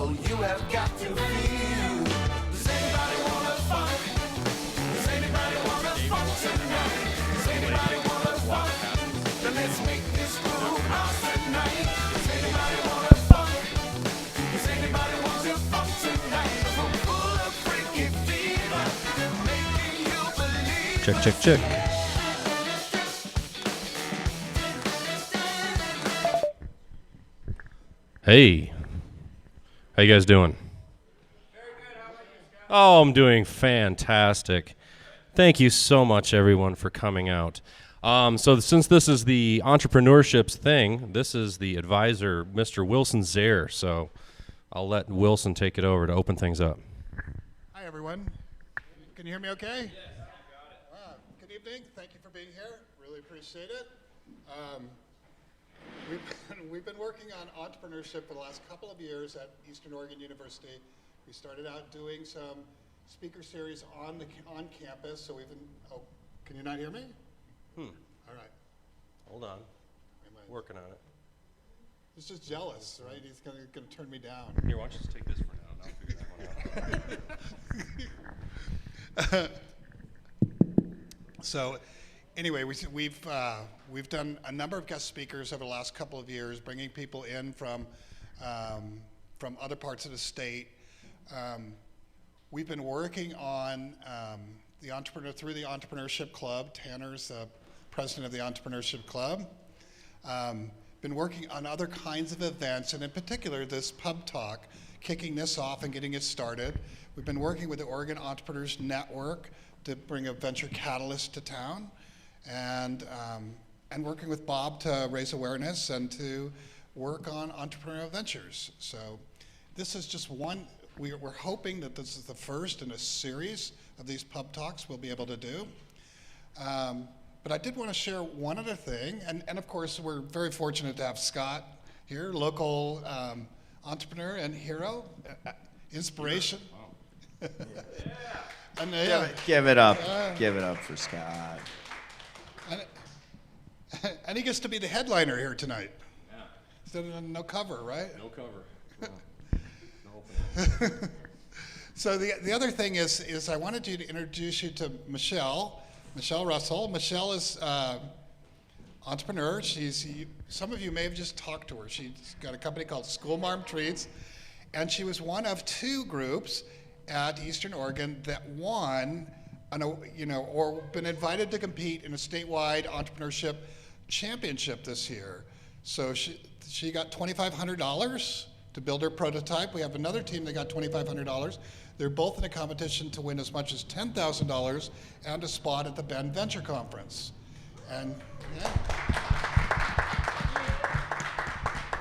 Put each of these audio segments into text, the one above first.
So you have got to feel. Does anybody wanna funk? Does anybody wanna funk tonight? Does anybody wanna funk? Then let's make this groove ours tonight. Does anybody wanna funk? Does anybody want to funk tonight? We're full of freaky fever, making you believe. Check, check, check. Hey, how you guys doing? Very good. How about you, Scott? Oh, I'm doing fantastic. Thank you so much, everyone, for coming out. So since this is the entrepreneurships thing, this is the advisor, Mr. Wilson Zaire. So I'll let Wilson take it over to open things up. Hi, everyone. Can you hear me okay? Yes, I got it. Good evening. Thank you for being here. Really appreciate it. We've been working on entrepreneurship for the last couple of years at Eastern Oregon University. We started out doing some speaker series on campus. So we've been. Oh, can you not hear me? All right. Hold on. Working on it. He's just jealous, right? He's gonna turn me down. Here, why don't you just take this for now, and I'll figure that one out. So, anyway, we've done a number of guest speakers over the last couple of years, bringing people in from other parts of the state. We've been working on through the Entrepreneurship Club. Tanner's the president of the Entrepreneurship Club. Been working on other kinds of events, and in particular, this pub talk, kicking this off and getting it started. We've been working with the Oregon Entrepreneurs Network to bring a venture catalyst to town, and working with Bob to raise awareness and to work on entrepreneurial ventures. So this is just one. We're hoping that this is the first in a series of these pub talks we'll be able to do. But I did want to share one other thing, and of course we're very fortunate to have Scott here, local entrepreneur and hero, inspiration. Wow. And, Give it up. Give it up for Scott. and he gets to be the headliner here tonight. Yeah. Instead of no cover, right? No cover. So the other thing is I wanted you to introduce you to Michelle Russell. Michelle is entrepreneur. Some of you may have just talked to her. She's got a company called School Marm Treats, and she was one of two groups at Eastern Oregon that won, or been invited to compete in a statewide entrepreneurship championship this year. So she got $2,500 to build her prototype. We have another team that got $2,500. They're both in a competition to win as much as $10,000 and a spot at the Bend Venture Conference. And yeah.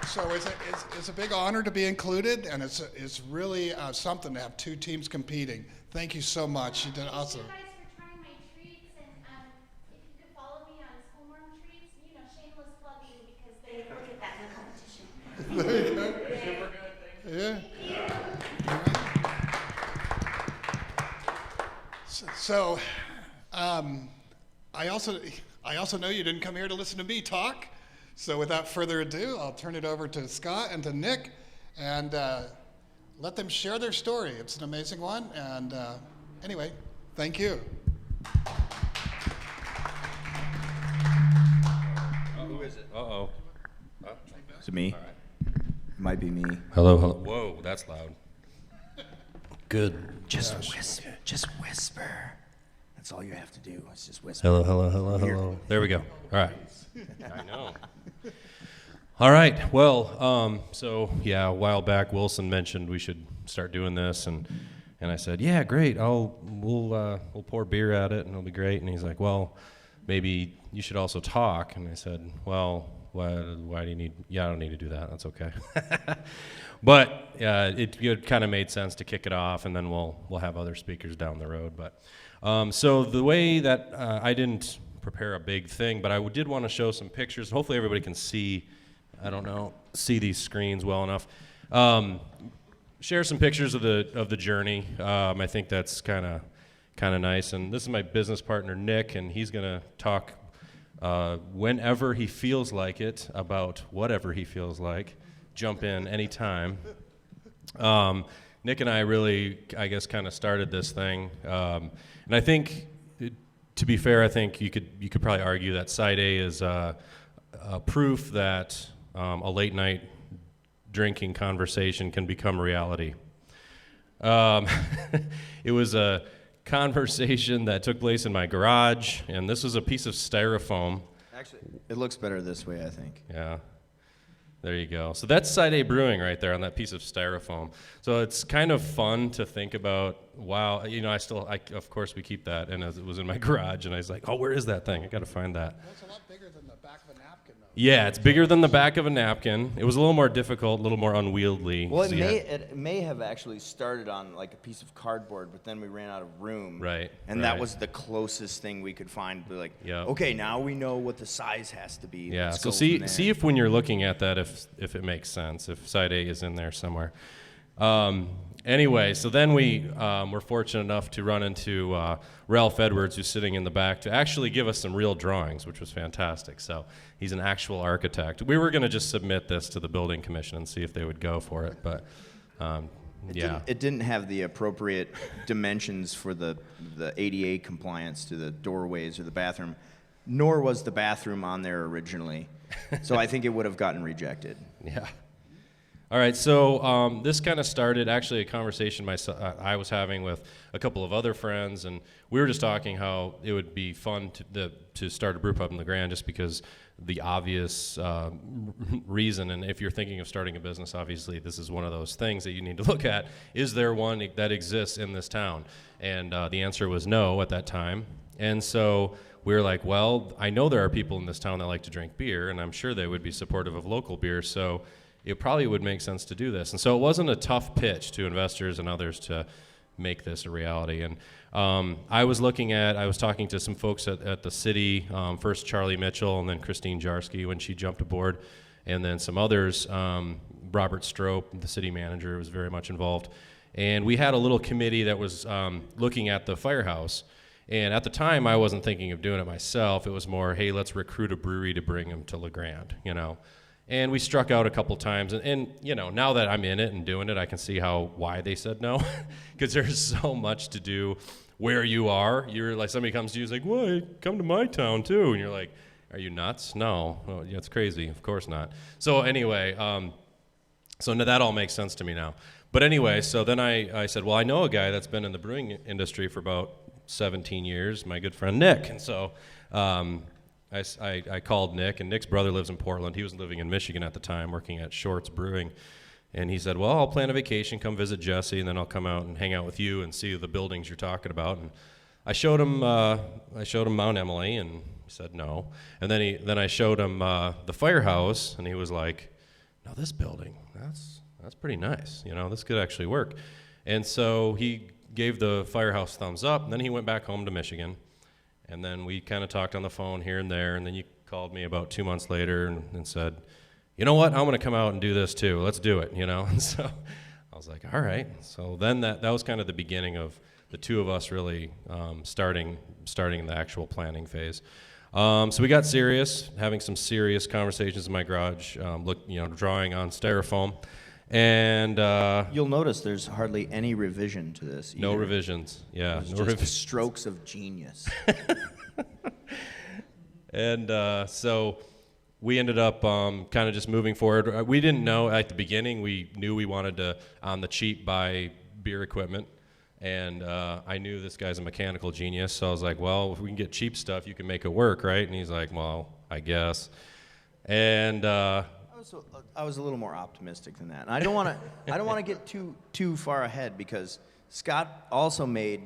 So it's a big honor to be included, and it's really something to have two teams competing. Thank you so much. You did awesome. Thank you guys for trying my treats, and if you could follow me on School Marm Treats, shameless plugging because they look at that in the competition. There you go. Super good. Yeah. So, I also know you didn't come here to listen to me talk. So without further ado, I'll turn it over to Scott and to Nick, and let them share their story. It's an amazing one. And anyway, thank you. Who is it? Uh-oh. Is it me? All right. It might be me. Hello. Whoa, that's loud. Good. Just whisper. Just whisper. That's all you have to do. It's just whisper. Hello. There we go. All right. I know. All right. Well, so yeah, a while back, Wilson mentioned we should start doing this, and I said, yeah, great. We'll pour beer at it, and it'll be great. And he's like, well, maybe you should also talk. And I said, well, why do you need? Yeah, I don't need to do that. That's okay. But it kind of made sense to kick it off, and then we'll have other speakers down the road. But so the way that I didn't prepare a big thing, but I did want to show some pictures. Hopefully everybody can see. I don't know, see these screens well enough. Share some pictures of the journey. I think that's kind of nice. And this is my business partner Nick, and he's gonna talk whenever he feels like it about whatever he feels like. Jump in anytime. Nick and I really, I guess, kind of started this thing, and I think, to be fair, I think you could probably argue that Side A is proof that a late night drinking conversation can become reality. It was a conversation that took place in my garage, and this was a piece of styrofoam. Actually, it looks better this way, I think. Yeah. There you go. So that's Side A Brewing right there on that piece of styrofoam. So it's kind of fun to think about, wow, of course we keep that, and as it was in my garage, and I was like, oh, where is that thing? I got to find that. Well, it's a lot bigger than the back of a napkin, though. Yeah, it's bigger than the back of a napkin. It was a little more difficult, a little more unwieldy. Well, So it may have actually started on like a piece of cardboard, but then we ran out of room. Right, And that right. was the closest thing we could find. We're like, Yep. okay, now we know what the size has to be. Yeah, Let's so go see from there. if when you're looking at that, if it makes sense, if Side A is in there somewhere. Anyway, so then we were fortunate enough to run into Ralph Edwards, who's sitting in the back, to actually give us some real drawings, which was fantastic. So he's an actual architect. We were going to just submit this to the building commission and see if they would go for it, but yeah. It didn't have the appropriate dimensions for the ADA compliance to the doorways or the bathroom, nor was the bathroom on there originally. So I think it would have gotten rejected. Yeah. All right, so this kind of started actually a conversation I was having with a couple of other friends, and we were just talking how it would be fun to start a brew pub in the Grande, just because the obvious reason, and if you're thinking of starting a business, obviously this is one of those things that you need to look at. Is there one that exists in this town? And the answer was no at that time. And so we were like, well, I know there are people in this town that like to drink beer, and I'm sure they would be supportive of local beer, so it probably would make sense to do this. And so it wasn't a tough pitch to investors and others to make this a reality. And I was talking to some folks at the city, first Charlie Mitchell and then Christine Jarsky when she jumped aboard, and then some others, Robert Strope, the city manager, was very much involved. And we had a little committee that was looking at the firehouse. And at the time, I wasn't thinking of doing it myself. It was more, hey, let's recruit a brewery to bring them to La Grande, And we struck out a couple times, and now that I'm in it and doing it, I can see why they said no, because there's so much to do where you are. You're like, somebody comes to you, is like, well, come to my town too, and you're like, are you nuts? No, well, yeah, it's crazy. Of course not. So anyway, so that all makes sense to me now. But anyway, so then I said, well, I know a guy that's been in the brewing industry for about 17 years, my good friend Nick, and so. I called Nick, and Nick's brother lives in Portland. He was living in Michigan at the time, working at Shorts Brewing. And he said, well, I'll plan a vacation, come visit Jesse, and then I'll come out and hang out with you and see the buildings you're talking about. And I showed him Mount Emily, and he said no. And then I showed him the firehouse, and he was like, no, this building, that's pretty nice. This could actually work. And so he gave the firehouse thumbs up, and then he went back home to Michigan. And then we kind of talked on the phone here and there, and then you called me about 2 months later and said, you know what, I'm going to come out and do this too. Let's do it, And so I was like, all right. So then that was kind of the beginning of the two of us really starting the actual planning phase. So we got serious, having some serious conversations in my garage, drawing on styrofoam. And You'll notice there's hardly any revision to this either. No revisions. Yeah, It's no just revisions. strokes of genius. And so we ended up kind of just moving forward. We didn't know at the beginning. We knew we wanted to, on the cheap, buy beer equipment. And I knew this guy's a mechanical genius, so I was like, well, if we can get cheap stuff, you can make it work, right? And he's like, well, I guess. And I was a little more optimistic than that. And I don't want to get too far ahead, because Scott also made,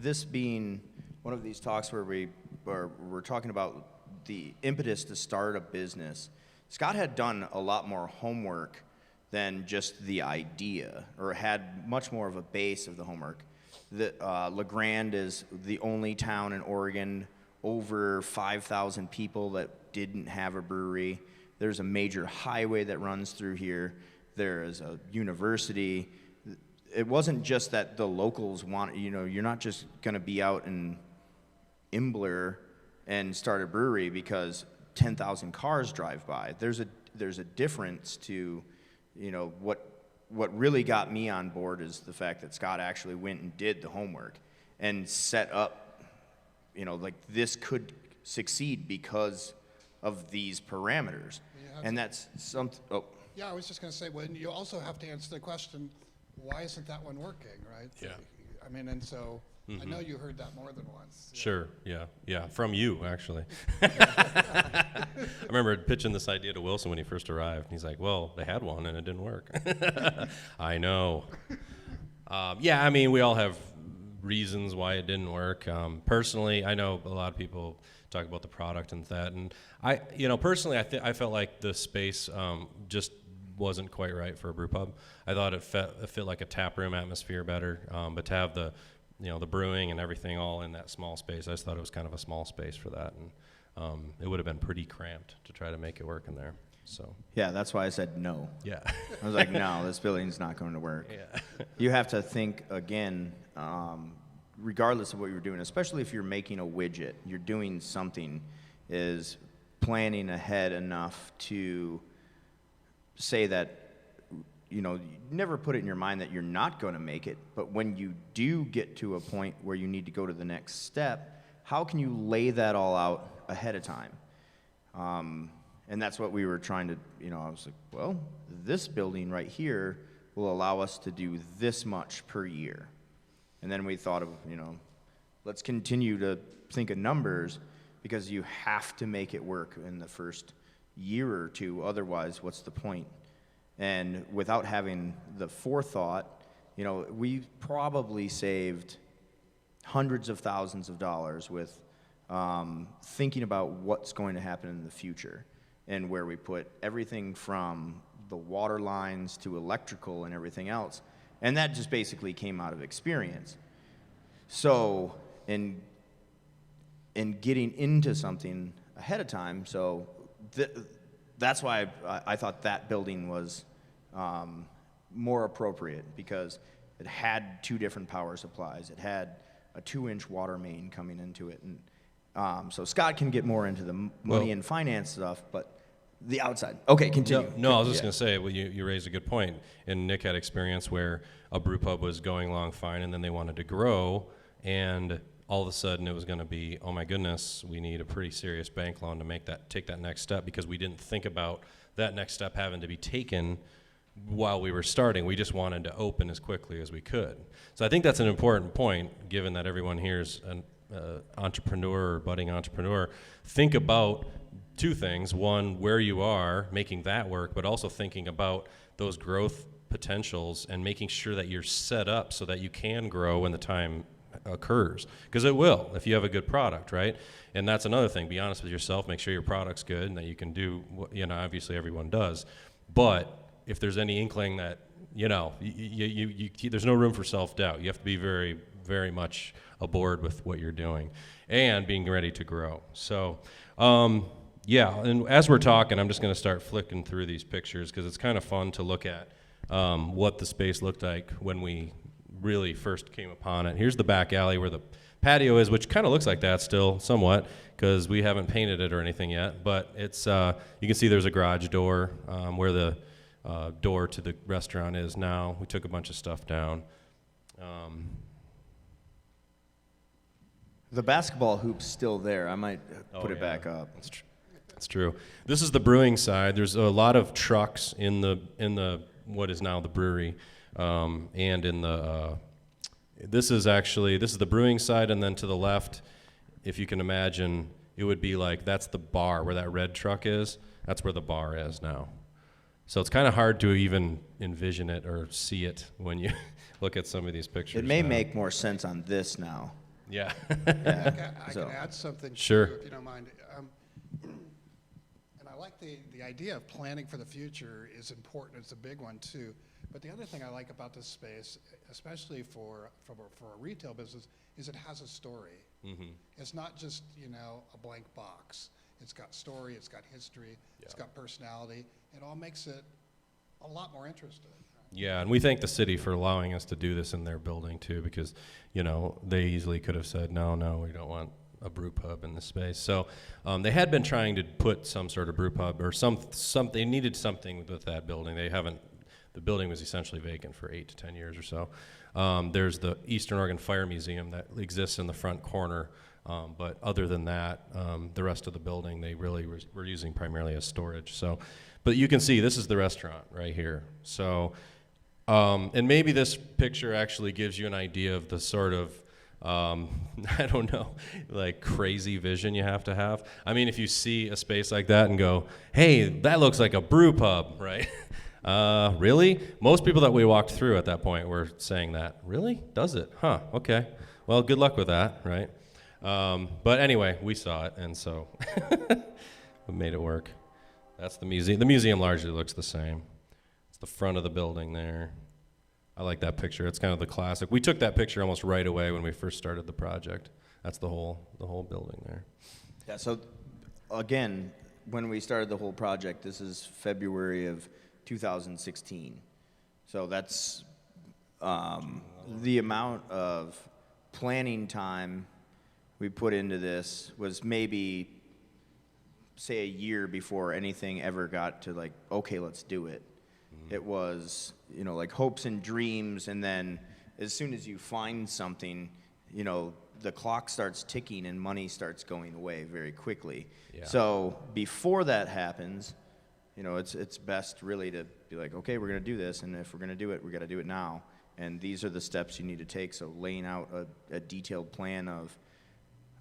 this being one of these talks where we're talking about the impetus to start a business. Scott had done a lot more homework than just the idea, or had much more of a base of the homework. La Grande is the only town in Oregon over 5,000 people that didn't have a brewery. There's a major highway that runs through here. There is a university. It wasn't just that the locals want, you're not just going to be out in Imbler and start a brewery because 10,000 cars drive by. There's a difference to, what really got me on board is the fact that Scott actually went and did the homework and set up, like this could succeed because of these parameters. And that's something, Yeah, I was just going to say, well, you also have to answer the question, why isn't that one working, right? Yeah. I mean, and so I know you heard that more than once. Sure, yeah, from you, actually. I remember pitching this idea to Wilson when he first arrived, and he's like, well, they had one, and it didn't work. I know. Yeah, I mean, we all have reasons why it didn't work. Personally, I know a lot of people talk about the product and that, and personally, I felt like the space just wasn't quite right for a brew pub. I thought it fit like a tap room atmosphere better, but to have the brewing and everything all in that small space, I just thought it was kind of a small space for that, and it would have been pretty cramped to try to make it work in there. So yeah, that's why I said no. yeah, I was like, no, this building's not going to work. yeah, You have to think again, regardless of what you're doing, especially if you're making a widget, you're doing something, is planning ahead enough to say that, you never put it in your mind that you're not going to make it, but when you do get to a point where you need to go to the next step, how can you lay that all out ahead of time? And that's what we were trying to, I was like, well, this building right here will allow us to do this much per year. And then we thought of, let's continue to think of numbers, because you have to make it work in the first year or two. Otherwise, what's the point? And without having the forethought, we probably saved hundreds of thousands of dollars with thinking about what's going to happen in the future, and where we put everything from the water lines to electrical and everything else. And that just basically came out of experience. So in getting into something ahead of time, so that's why I thought that building was more appropriate, because it had two different power supplies. It had a 2-inch water main coming into it. And so Scott can get more into the money and finance stuff, but the outside. Okay, continue. No, I was just going to say, well, you raised a good point. And Nick had experience where a brew pub was going along fine, and then they wanted to grow, and all of a sudden it was going to be, oh my goodness, we need a pretty serious bank loan to take that next step, because we didn't think about that next step having to be taken while we were starting. We just wanted to open as quickly as we could. So I think that's an important point, given that everyone here is an entrepreneur or budding entrepreneur. Think about two things. One, where you are, making that work, but also thinking about those growth potentials and making sure that you're set up so that you can grow when the time occurs, because it will if you have a good product, right? And that's another thing. Be honest with yourself. Make sure your product's good and that you can do what, obviously everyone does. But if there's any inkling that, there's no room for self-doubt. You have to be very, very much aboard with what you're doing and being ready to grow. So, yeah, and as we're talking, I'm just going to start flicking through these pictures, because it's kind of fun to look at what the space looked like when we really first came upon it. Here's the back alley where the patio is, which kind of looks like that still somewhat, because we haven't painted it or anything yet. But it's you can see there's a garage door where the door to the restaurant is now. We took a bunch of stuff down. The basketball hoop's still there. I might put it back up. That's true. This is the brewing side. There's a lot of trucks in the what is now the brewery, and in the this is the brewing side, and then to the left, if you can imagine, it would be like that's the bar where that red truck is. That's where the bar is now. So it's kind of hard to even envision it or see it when you look at some of these pictures. It may make more sense on this now. Yeah. I can add something, Sure. too, if you don't mind. And I like the idea of planning for the future is important. It's a big one, too. But the other thing I like about this space, especially for a retail business, is it has a story. Mm-hmm. It's not just, a blank box. It's got story, it's got history, it's got personality. It all makes it a lot more interesting. Yeah, and we thank the city for allowing us to do this in their building too, because they easily could have said no, we don't want a brew pub in this space. So they had been trying to put some sort of brew pub or some they needed something with that building. the building was essentially vacant for 8 to 10 years or so. There's the Eastern Oregon Fire Museum that exists in the front corner, but other than that, the rest of the building they really were using primarily as storage. So, but you can see this is the restaurant right here. So, and maybe this picture actually gives you an idea of the sort of I don't know, like crazy vision you have to have. I mean, if you see a space like that and go, hey, that looks like a brew pub, right? Really? Most people that we walked through at that point were saying that. Really? Does it? Huh, okay. Well, good luck with that, right? But anyway, we saw it, and so we made it work. That's the museum. The museum largely looks the same. It's the front of the building there. I like that picture. It's kind of the classic. We took that picture almost right away when we first started the project. That's the whole building there. Yeah, so again, when we started the whole project, this is February of 2016. So that's the amount of planning time we put into this was maybe, say, a year before anything ever got to like, okay, let's do it. It was, like hopes and dreams, and then as soon as you find something, the clock starts ticking and money starts going away very quickly. Yeah. So before that happens, it's best really to be like, okay, we're going to do this, and if we're going to do it, we got to do it now. And these are the steps you need to take. So laying out a detailed plan of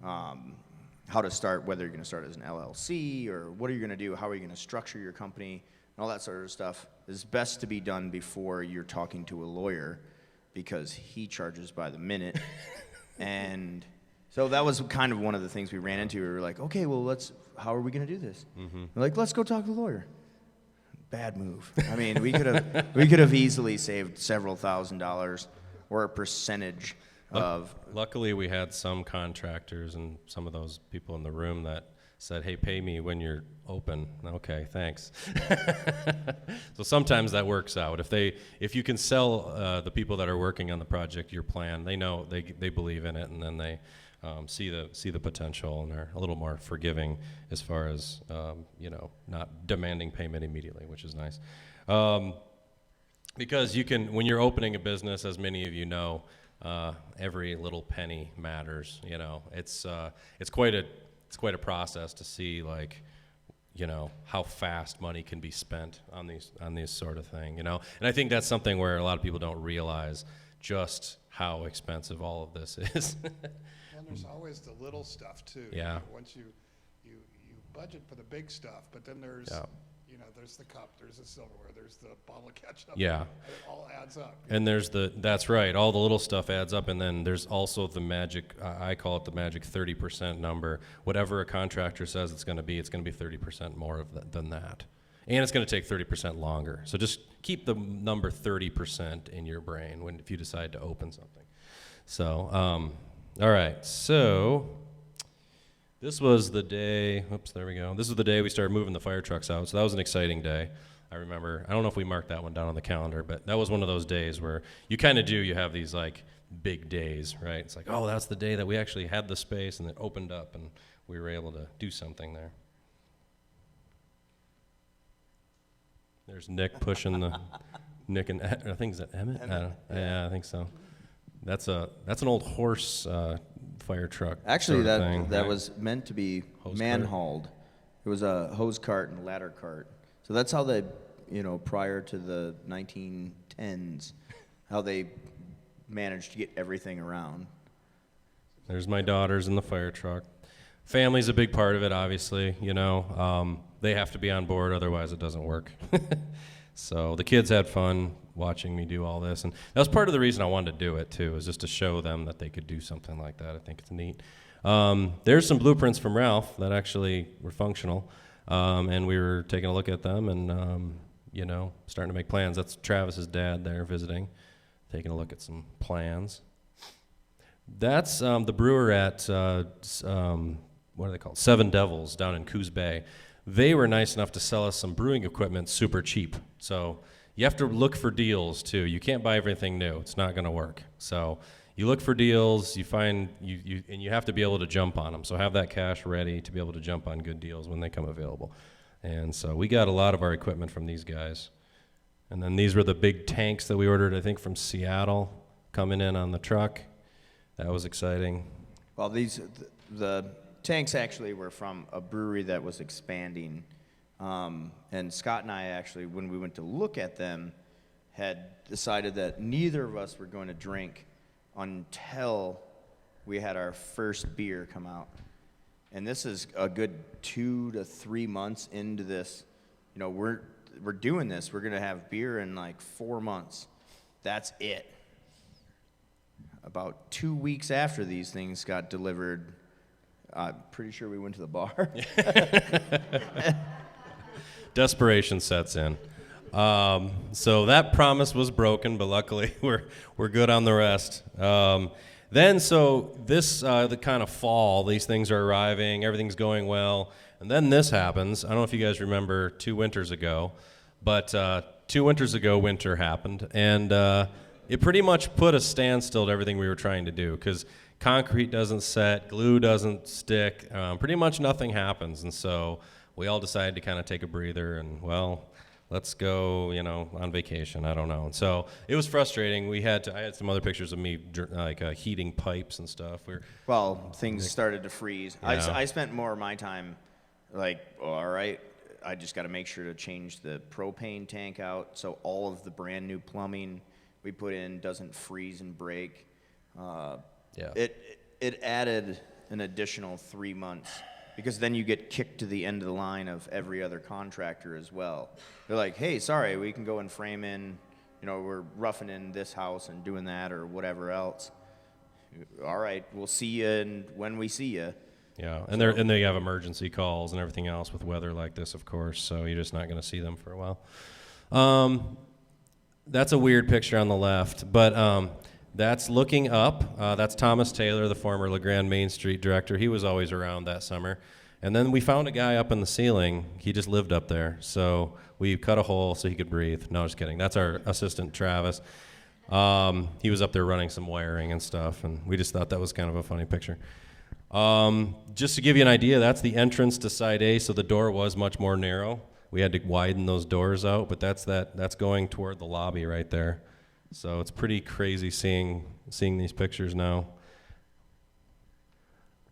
how to start, whether you're going to start as an LLC or what are you going to do, how are you going to structure your company, and all that sort of stuff is best to be done before you're talking to a lawyer, because he charges by the minute. And so that was kind of one of the things we ran into. We were like, okay, well, how are we going to do this? We're like, let's go talk to the lawyer. Bad move. I mean, we could have easily saved several $1,000s or a percentage of. Luckily, we had some contractors and some of those people in the room that said, hey, pay me when you're open. Okay, thanks. So sometimes that works out. If you can sell the people that are working on the project your plan, they know, they believe in it, and then they see the potential, and they're a little more forgiving as far as not demanding payment immediately, which is nice. Because you can, when you're opening a business, as many of you know, every little penny matters. It's quite a process to see, like, how fast money can be spent on these sort of thing, And I think that's something where a lot of people don't realize just how expensive all of this is. Well, there's always the little stuff too. Yeah. Once you budget for the big stuff, but then there's there's the cup, there's the silverware, there's the bottle of ketchup. Yeah. It all adds up. And that's right, all the little stuff adds up, and then there's also the magic, I call it the magic 30% number. Whatever a contractor says it's going to be 30% more than that. And it's going to take 30% longer. So just keep the number 30% in your brain if you decide to open something. So, all right, so this was the day, there we go. This was the day we started moving the fire trucks out, so that was an exciting day. I remember, I don't know if we marked that one down on the calendar, but that was one of those days where you kind of you have these like big days, right? It's like, oh, that's the day that we actually had the space and it opened up and we were able to do something there. There's Nick pushing Nick and I think, is that Emmett? Yeah, I think so. That's an old horse fire truck. Actually, sort of thing, that right? was meant to be Hose man-hauled. It was a hose cart and ladder cart. So that's how they, prior to the 1910s, how they managed to get everything around. There's my daughters in the fire truck. Family's a big part of it, obviously. They have to be on board, otherwise it doesn't work. So the kids had fun watching me do all this, and that was part of the reason I wanted to do it too, was just to show them that they could do something like that. I think it's neat. There's some blueprints from Ralph that actually were functional, and we were taking a look at them and starting to make plans. That's Travis's dad there visiting, taking a look at some plans. That's the brewer at what are they called? Seven Devils down in Coos Bay. They were nice enough to sell us some brewing equipment super cheap. So you have to look for deals too. You can't buy everything new. It's not going to work. So you look for deals, you find and you have to be able to jump on them. So have that cash ready to be able to jump on good deals when they come available. And so we got a lot of our equipment from these guys. And then these were the big tanks that we ordered, I think, from Seattle, coming in on the truck. That was exciting. Well, the tanks actually were from a brewery that was expanding. And Scott and I actually, when we went to look at them, had decided that neither of us were going to drink until we had our first beer come out. And this is a good 2 to 3 months into this. You know, we're doing this. We're going to have beer in like 4 months. That's it. About 2 weeks after these things got delivered, I'm pretty sure we went to the bar. Desperation sets in. So that promise was broken, but luckily we're good on the rest. So this the kind of fall, these things are arriving, everything's going well, and then this happens. I don't know if you guys remember 2 winters ago, but 2 winters ago winter happened, and it pretty much put a standstill to everything we were trying to do, because concrete doesn't set, glue doesn't stick, pretty much nothing happens, and so we all decided to kind of take a breather and, well, let's go, on vacation. I don't know. And so it was frustrating. I had some other pictures of me heating pipes and stuff. Things started to freeze. Yeah. I spent more of my time all right, I just got to make sure to change the propane tank out so all of the brand new plumbing we put in doesn't freeze and break. It added an additional 3 months. Because then you get kicked to the end of the line of every other contractor as well. They're like, hey, sorry, we can go and frame in, we're roughing in this house and doing that or whatever else. All right, we'll see you when we see you. Yeah, and they have emergency calls and everything else with weather like this, of course, so you're just not going to see them for a while. That's a weird picture on the left, but that's looking up. That's Thomas Taylor, the former La Grande Main Street director. He was always around that summer. And then we found a guy up in the ceiling. He just lived up there. So we cut a hole so he could breathe. No, just kidding. That's our assistant, Travis. He was up there running some wiring and stuff, and we just thought that was kind of a funny picture. Just to give you an idea, that's the entrance to Side A, so the door was much more narrow. We had to widen those doors out, but that's going toward the lobby right there. So it's pretty crazy seeing these pictures now.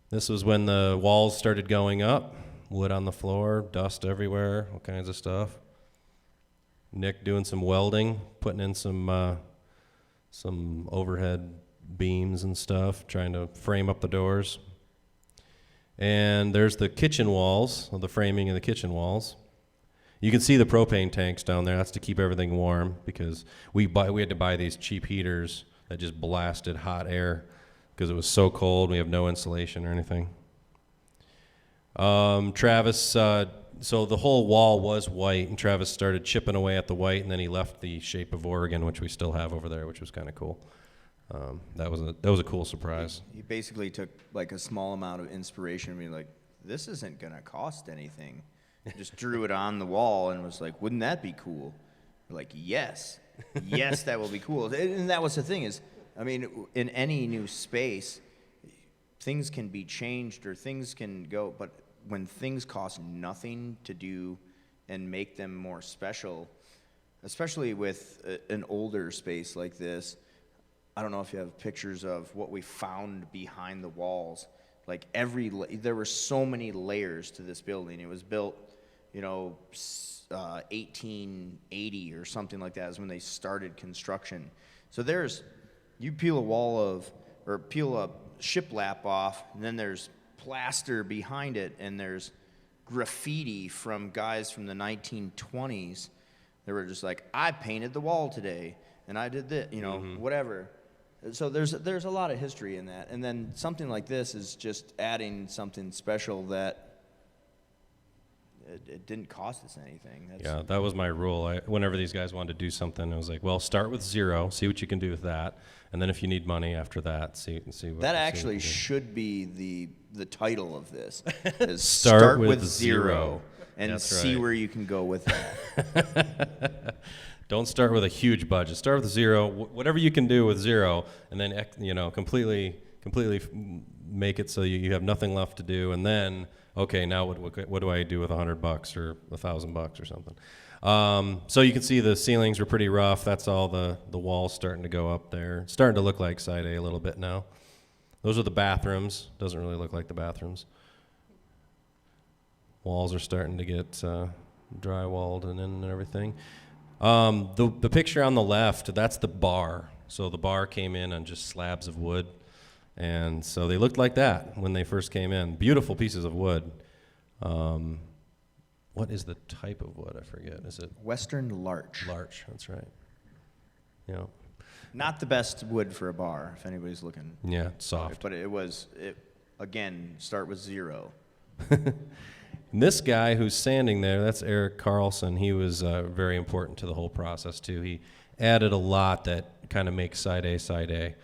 This was when the walls started going up, wood on the floor, dust everywhere, all kinds of stuff. Nick doing some welding, putting in some overhead beams and stuff, trying to frame up the doors. And there's the kitchen walls, the framing of the kitchen walls. You can see the propane tanks down there. That's to keep everything warm, because we had to buy these cheap heaters that just blasted hot air because it was so cold. We have no insulation or anything. Travis, so the whole wall was white, and Travis started chipping away at the white, and then he left the shape of Oregon, which we still have over there, which was kind of cool. That was a cool surprise. He basically took like a small amount of inspiration and be like, this isn't going to cost anything. Just drew it on the wall and was like, wouldn't that be cool? We're like, yes, that will be cool. And that was the thing is, I mean, in any new space, things can be changed or things can go, but when things cost nothing to do and make them more special, especially with an older space like this, I don't know if you have pictures of what we found behind the walls. Like there were so many layers to this building. It was built, 1880 or something like that is when they started construction. So you peel a shiplap off, and then there's plaster behind it, and there's graffiti from guys from the 1920s. They were just like, I painted the wall today, and I did this, whatever. So there's a lot of history in that. And then something like this is just adding something special that it didn't cost us anything. Yeah, that was my rule. Whenever these guys wanted to do something, I was like, well, start with zero, see what you can do with that, and then if you need money after that, see what. That actually should be the title of this. Is Start with zero. And That's see right. where you can go with that. Don't start with a huge budget. Start with zero, whatever you can do with zero, and then completely make it so you have nothing left to do, and then okay, now what do I do with $100 or $1,000 or something? So you can see the ceilings were pretty rough. That's all the walls starting to go up there. It's starting to look like Side A little bit now. Those are the bathrooms. Doesn't really look like the bathrooms. Walls are starting to get drywalled and everything. The picture on the left, that's the bar. So the bar came in on just slabs of wood. And so they looked like that when they first came in. Beautiful pieces of wood. What is the type of wood? I forget. Is it Western larch. larch? That's right. Yeah. Not the best wood for a bar, if anybody's looking. Yeah, it's soft. But again, start with 0. And this guy who's standing there, that's Eric Carlson. He was very important to the whole process, too. He added a lot that kind of makes Side A Side A.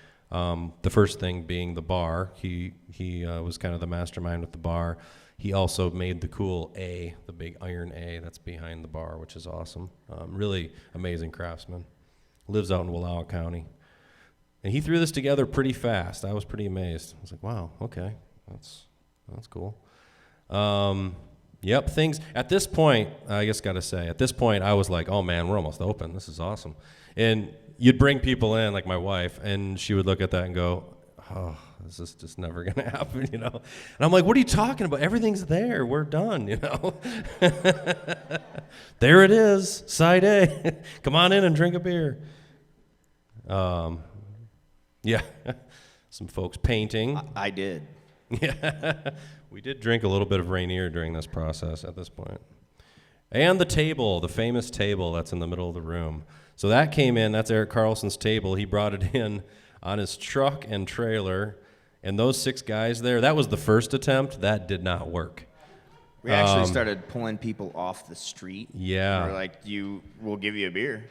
The first thing being the bar. He was kind of the mastermind with the bar. He also made the cool A, the big iron A that's behind the bar, which is awesome. Really amazing craftsman. Lives out in Wallowa County. And he threw this together pretty fast. I was pretty amazed. I was like, wow, okay, that's cool. Yep, things, at this point, I just got to say, at this point, I was like, oh man, we're almost open. This is awesome. And you'd bring people in, like my wife, and she would look at that and go, oh, this is just never going to happen, you know? And I'm like, what are you talking about? Everything's there. We're done, you know? There it is, Side A. Come on in and drink a beer. Yeah, some folks painting. I did. Yeah, we did drink a little bit of Rainier during this process at this point. And the table, the famous table that's in the middle of the room. So that came in, that's Eric Carlson's table. He brought it in on his truck and trailer. And those 6 guys there, that was the first attempt. That did not work. We actually started pulling people off the street. Yeah. We're like, we'll give you a beer.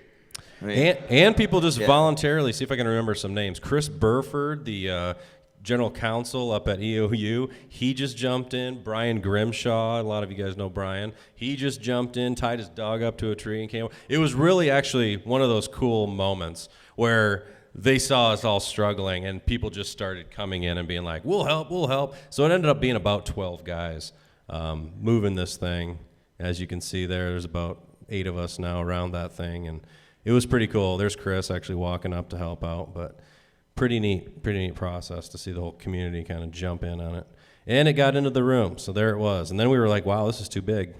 I mean, And people just voluntarily, see if I can remember some names. Chris Burford, the general counsel up at EOU, he just jumped in. Brian Grimshaw, a lot of you guys know Brian. He just jumped in, tied his dog up to a tree and came. It was really actually one of those cool moments where they saw us all struggling and people just started coming in and being like, we'll help, we'll help. So it ended up being about 12 guys moving this thing. As you can see there's about 8 of us now around that thing, and it was pretty cool. There's Chris actually walking up to help out, but pretty neat process to see the whole community kind of jump in on it. And it got into the room, so there it was. And then we were like, wow, this is too big.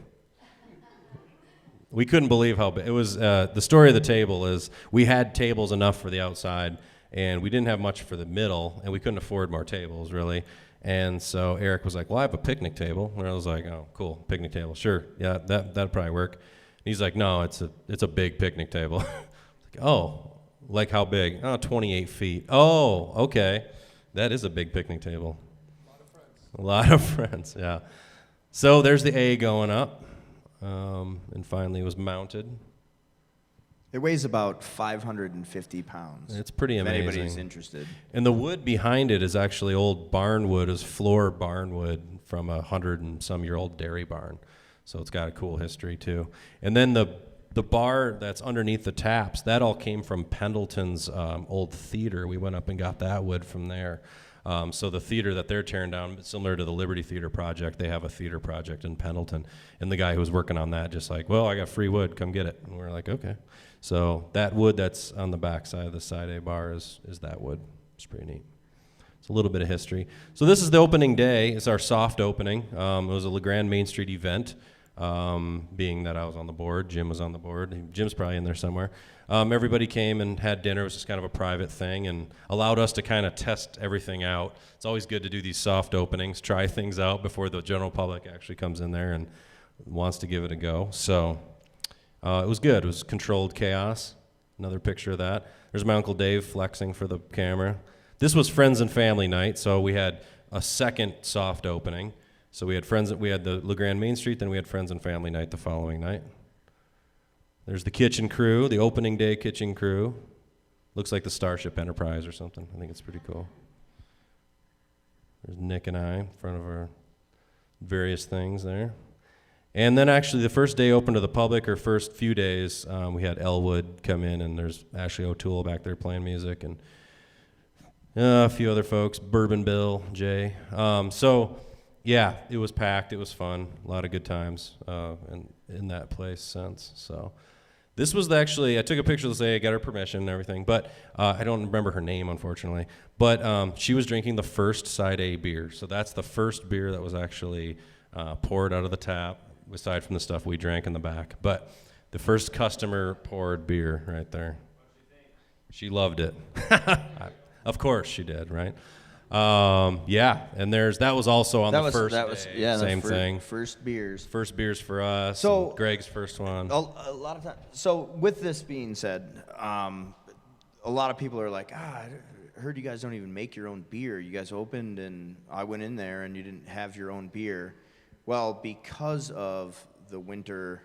We couldn't believe how big. It was, the story of the table is we had tables enough for the outside, and we didn't have much for the middle, and we couldn't afford more tables, really. And so Eric was like, well, I have a picnic table. And I was like, oh, cool, picnic table. Sure, yeah, that'd probably work. And he's like, no, it's a big picnic table. Like, oh, like how big? Oh, 28 feet. Oh, okay. That is a big picnic table. A lot of friends, yeah. So there's the A going up. And finally it was mounted. It weighs about 550 pounds. It's pretty amazing. If anybody's interested. And the wood behind it is actually old barn wood, is floor barn wood from 100-and-some-year-old dairy barn. So it's got a cool history too. And then the bar that's underneath the taps, that all came from Pendleton's old theater. We went up and got that wood from there. So the theater that they're tearing down, similar to the Liberty Theater project, they have a theater project in Pendleton. And the guy who was working on that just like, well, I got free wood, come get it. And we're like, okay. So that wood that's on the back side of the Side A bar is that wood. It's pretty neat. It's a little bit of history. So this is the opening day. It's our soft opening. It was a Grande Main Street event, being that I was on the board. Jim was on the board. Jim's probably in there somewhere. Everybody came and had dinner. It was just kind of a private thing and allowed us to kind of test everything out. It's always good to do these soft openings, try things out before the general public actually comes in there and wants to give it a go. So it was good. It was controlled chaos. Another picture of that. There's my Uncle Dave flexing for the camera. This was friends and family night, so we had a second soft opening. So we had the Grande Main Street, then we had friends and family night the following night. There's the kitchen crew, the opening day kitchen crew. Looks like the Starship Enterprise or something. I think it's pretty cool. There's Nick and I in front of our various things there. And then actually the first day open to the public, or first few days, we had Elwood come in, and there's Ashley O'Toole back there playing music, and a few other folks, Bourbon Bill, Jay. So yeah, it was packed. It was fun. A lot of good times. And in that place since. So this was actually, I took a picture to say I got her permission and everything, but I don't remember her name, unfortunately. But she was drinking the first Side A beer. So that's the first beer that was actually poured out of the tap, aside from the stuff we drank in the back. But the first customer poured beer right there. She loved it. Of course she did, right? Yeah, and that was also on the first day. Yeah, same thing. First beers. First beers for us. So and Greg's first one. A lot of times. So with this being said, a lot of people are like, I heard you guys don't even make your own beer. You guys opened, and I went in there, and you didn't have your own beer. Well, because of the winter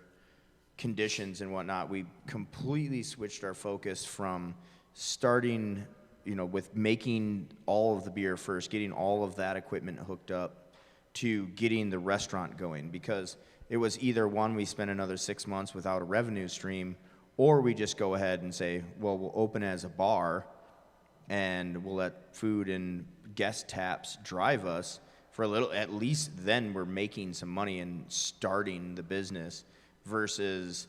conditions and whatnot, we completely switched our focus from starting, with making all of the beer first, getting all of that equipment hooked up, to getting the restaurant going. Because it was either one, we spent another 6 months without a revenue stream, or we just go ahead and say, well, we'll open as a bar and we'll let food and guest taps drive us for a little. At least then we're making some money and starting the business, versus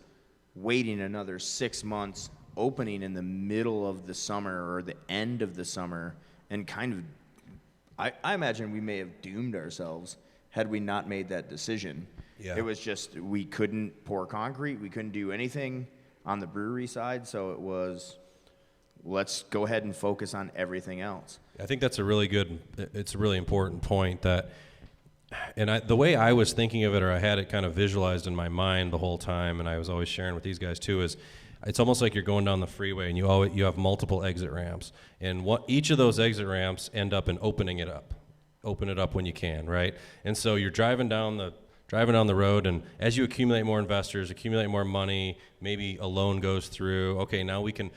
waiting another 6 months, opening in the middle of the summer or the end of the summer, and kind of, I imagine we may have doomed ourselves had we not made that decision. Yeah. It was just, we couldn't pour concrete, we couldn't do anything on the brewery side, so it was, let's go ahead and focus on everything else. I think that's it's a really important point that, and the way I was thinking of it, or I had it kind of visualized in my mind the whole time, and I was always sharing with these guys too, is it's almost like you're going down the freeway and you have multiple exit ramps, and each of those exit ramps end up in opening it up. Open it up when you can, right? And so you're driving down the road, and as you accumulate more investors, accumulate more money, maybe a loan goes through. Okay, now we can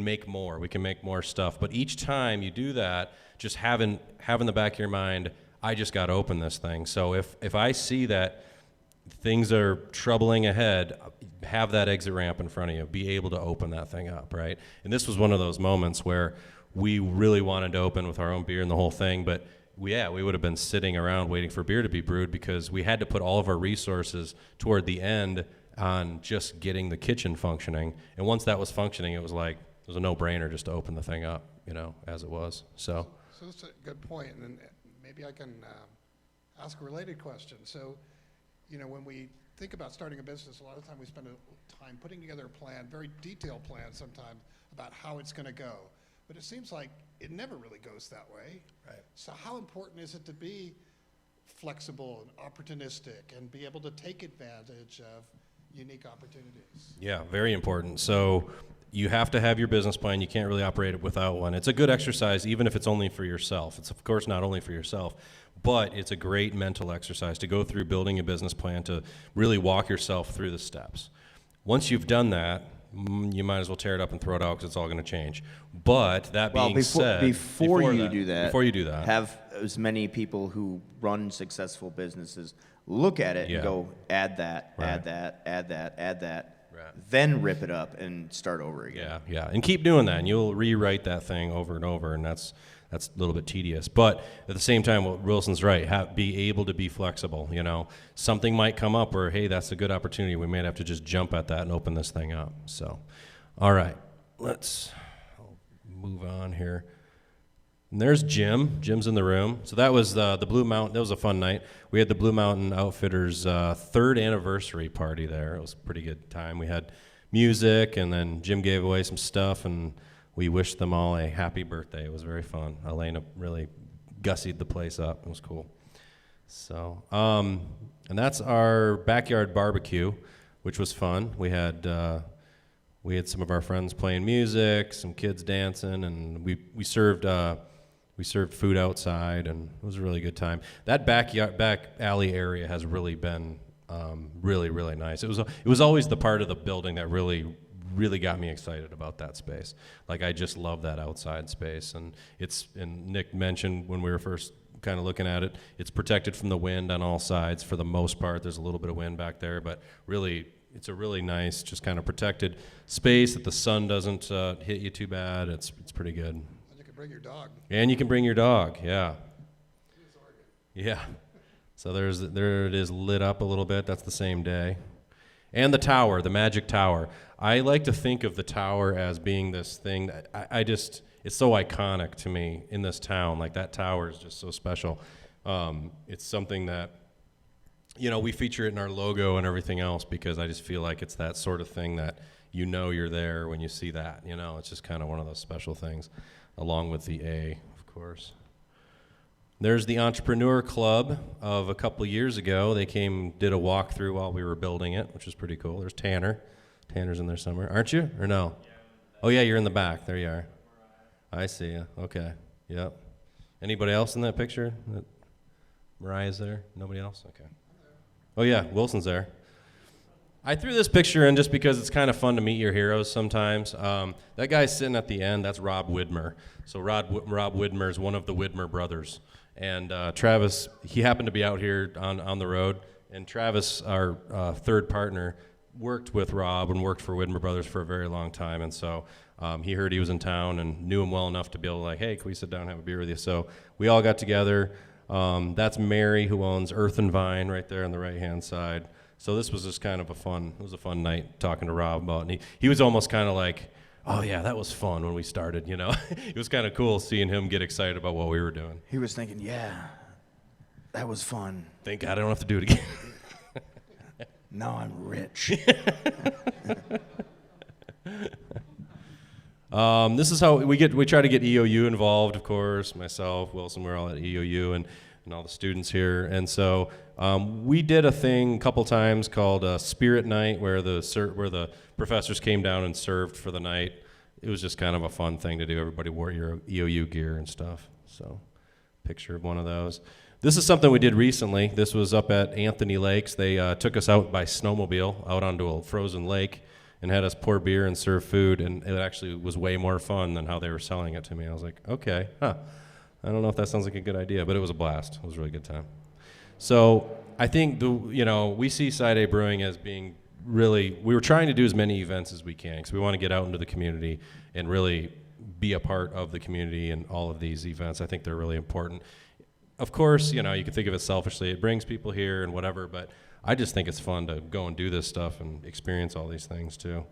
make more. We can make more stuff. But each time you do that, just having the back of your mind, I just got to open this thing. So if I see that things are troubling ahead, have that exit ramp in front of you, be able to open that thing up, right? And this was one of those moments where we really wanted to open with our own beer and the whole thing, but we would have been sitting around waiting for beer to be brewed, because we had to put all of our resources toward the end on just getting the kitchen functioning. And once that was functioning, it was a no-brainer just to open the thing up, as it was. So that's a good point, and maybe I can ask a related question. So, when we think about starting a business, a lot of time we spend time putting together a plan, very detailed plan sometimes, about how it's going to go. But it seems like it never really goes that way. Right. So how important is it to be flexible and opportunistic and be able to take advantage of unique opportunities? Yeah, very important. So you have to have your business plan. You can't really operate it without one. It's a good exercise, even if it's only for yourself. It's, of course, not only for yourself, but it's a great mental exercise to go through building a business plan, to really walk yourself through the steps. Once you've done that, you might as well tear it up and throw it out, because it's all going to change. But that being said, before you do that, have as many people who run successful businesses look at it and go, add that, Right. add that, add that, add that, Right. then rip it up and start over again. Yeah, and keep doing that, and you'll rewrite that thing over and over, and that's a little bit tedious. But at the same time, Wilson's right. Be able to be flexible. Something might come up where, hey, that's a good opportunity. We may have to just jump at that and open this thing up. So, all right, let's move on here. And there's Jim. Jim's in the room. So that was the Blue Mountain. That was a fun night. We had the Blue Mountain Outfitters 3rd anniversary party there. It was a pretty good time. We had music, and then Jim gave away some stuff, and we wished them all a happy birthday. It was very fun. Elena really gussied the place up. It was cool. So, and that's our backyard barbecue, which was fun. We had some of our friends playing music, some kids dancing, and we served food outside, and it was a really good time. That back alley area has really been really, really nice. It was always the part of the building that really got me excited about that space. Like, I just love that outside space, and Nick mentioned when we were first kind of looking at it, it's protected from the wind on all sides for the most part. There's a little bit of wind back there, but really, it's a really nice, just kind of protected space that the sun doesn't hit you too bad. It's pretty good. And you can bring your dog. And you can bring your dog, yeah. Yeah. So there it is, lit up a little bit. That's the same day. And the tower, the magic tower. I like to think of the tower as being this thing that I just, it's so iconic to me in this town. Like, that tower is just so special. It's something that, you know, we feature it in our logo and everything else because I just feel like it's that sort of thing that you know you're there when you see that. You know, it's just kind of one of those special things, along with the A, of course. There's the Entrepreneur Club of a couple years ago. They came, did a walkthrough while we were building it, which was pretty cool. There's Tanner. Tanner's in there somewhere. Aren't you? Or no? Oh, yeah, you're in the back. There you are. I see you. Okay. Yep. Anybody else in that picture? Mariah's there? Nobody else? Okay. Oh, yeah, Wilson's there. I threw this picture in just because it's kind of fun to meet your heroes sometimes. That guy's sitting at the end. That's Rob Widmer. So Rob Widmer is one of the Widmer brothers. And Travis, he happened to be out here on the road. And Travis, our third partner, worked with Rob and worked for Widmer Brothers for a very long time. And so he heard he was in town and knew him well enough to be able to like, hey, can we sit down and have a beer with you? So we all got together. That's Mary, who owns Earth and Vine right there on the right-hand side. So this was just kind of it was a fun night talking to Rob about it. And he was almost kind of like, oh, yeah, that was fun when we started, you know. It was kind of cool seeing him get excited about what we were doing. He was thinking, yeah, that was fun. Thank God I don't have to do it again. Now I'm rich. This is how we try to get EOU involved, of course. Myself, Wilson, we're all at EOU, and all the students here. And so we did a thing a couple times called Spirit Night, where the professors came down and served for the night. It was just kind of a fun thing to do. Everybody wore your EOU gear and stuff. So, picture of one of those. This is something we did recently. This was up at Anthony Lakes. They took us out by snowmobile out onto a frozen lake and had us pour beer and serve food, and it actually was way more fun than how they were selling it to me. I was like, okay, I don't know if that sounds like a good idea, but it was a blast. It was a really good time. So I think we see Side A Brewing as being we were trying to do as many events as we can because we want to get out into the community and really be a part of the community and all of these events. I think they're really important. Of course, you can think of it selfishly. It brings people here and whatever, but I just think it's fun to go and do this stuff and experience all these things too.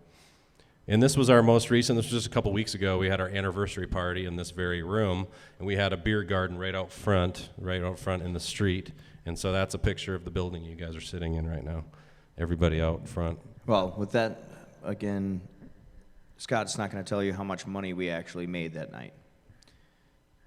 And this was our most recent, this was just a couple weeks ago, we had our anniversary party in this very room, and we had a beer garden right out front in the street. And so that's a picture of the building you guys are sitting in right now. Everybody out front. Well, with that, again, Scott's not going to tell you how much money we actually made that night.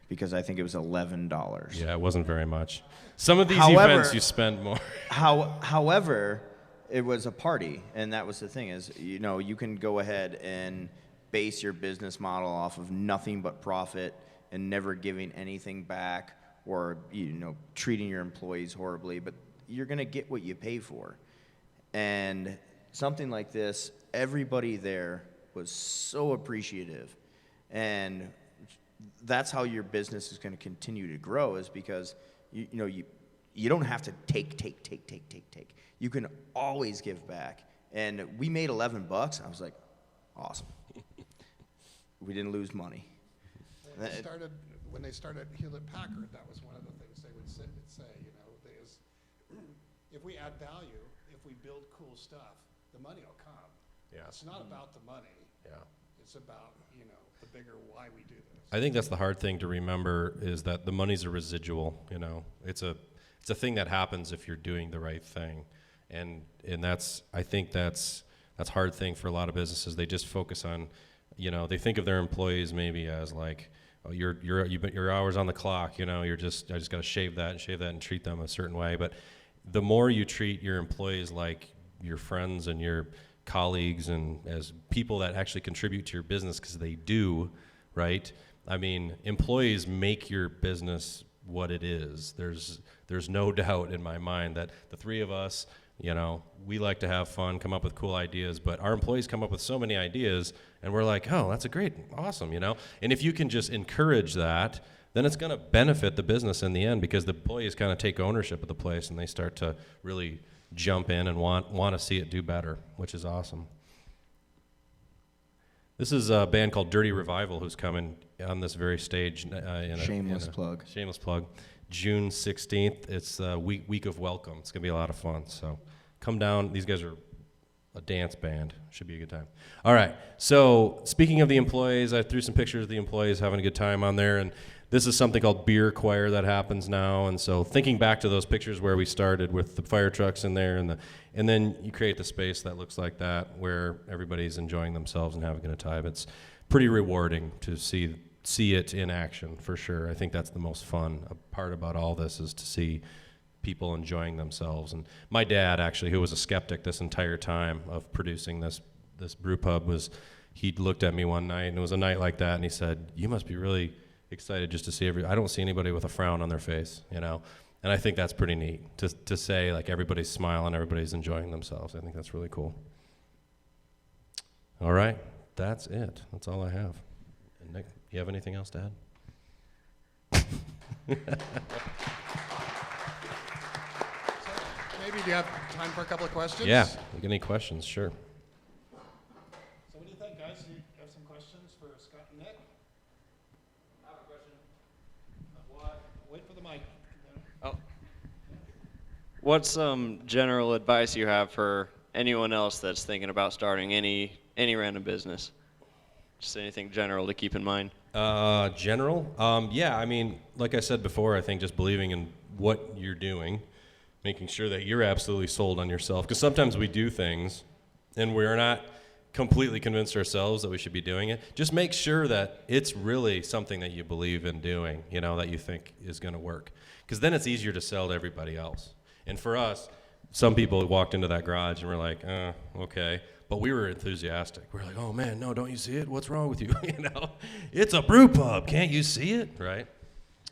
Because I think it was $11. Yeah, it wasn't very much. Some of these events you spend more. However, it was a party, and that was the thing is, you can go ahead and base your business model off of nothing but profit and never giving anything back or, treating your employees horribly, but you're going to get what you pay for. And something like this, everybody there was so appreciative. And that's how your business is going to continue to grow is because, you don't have to take. You can always give back. And we made $11. I was like, awesome. We didn't lose money. When they started Hewlett Packard, that was one of the things they would say, if we add value, if we build cool stuff, the money will come. Yeah. It's not about the money. Yeah. It's about, the bigger why we do this. I think that's the hard thing to remember is that the money's a residual, It's a thing that happens if you're doing the right thing. And I think that's a hard thing for a lot of businesses. They just focus on, they think of their employees maybe as like, oh, your hours on the clock, I just got to shave that and treat them a certain way. But the more you treat your employees like your friends and your colleagues and as people that actually contribute to your business, because they do, right? I mean, employees make your business what it is. There's no doubt in my mind that the three of us, we like to have fun, come up with cool ideas, but our employees come up with so many ideas, and we're like, oh, that's awesome, And if you can just encourage that, then it's going to benefit the business in the end because the employees kind of take ownership of the place and they start to really jump in and want to see it do better, which is awesome. This is a band called Dirty Revival who's coming on this very stage. Shameless plug. Shameless plug. June 16th. It's a week of welcome. It's going to be a lot of fun. So come down. These guys are a dance band. Should be a good time. All right. So speaking of the employees, I threw some pictures of the employees having a good time on there, and this is something called beer choir that happens now. And so thinking back to those pictures where we started with the fire trucks in there, and then you create the space that looks like that where everybody's enjoying themselves and having a good time. It's pretty rewarding to see it in action, for sure. I think that's the most fun part about all this, is to see people enjoying themselves. And my dad, actually, who was a skeptic this entire time of producing this brew pub, he looked at me one night, and it was a night like that, and he said, "You must be really excited just to see I don't see anybody with a frown on their face, you know." And I think that's pretty neat to say, like, everybody's smiling, everybody's enjoying themselves. I think that's really cool. All right, that's it. That's all I have. And Nick, you have anything else to add? Maybe do you have time for a couple of questions? Yeah, you got any questions? Sure. So what do you think, guys? You have some questions for Scott and Nick? I have a question. Wait for the mic. Oh. What's some general advice you have for anyone else that's thinking about starting any random business? Just anything general to keep in mind. General? Yeah, I mean, like I said before, I think just believing in what you're doing, making sure that you're absolutely sold on yourself. Because sometimes we do things and we're not completely convinced ourselves that we should be doing it. Just make sure that it's really something that you believe in doing, you know, that you think is going to work. Because then it's easier to sell to everybody else. And for us, some people walked into that garage and were like, okay. But we were enthusiastic. We were like, oh man, no, don't you see it? What's wrong with you? You know, it's a brew pub. Can't you see it? Right?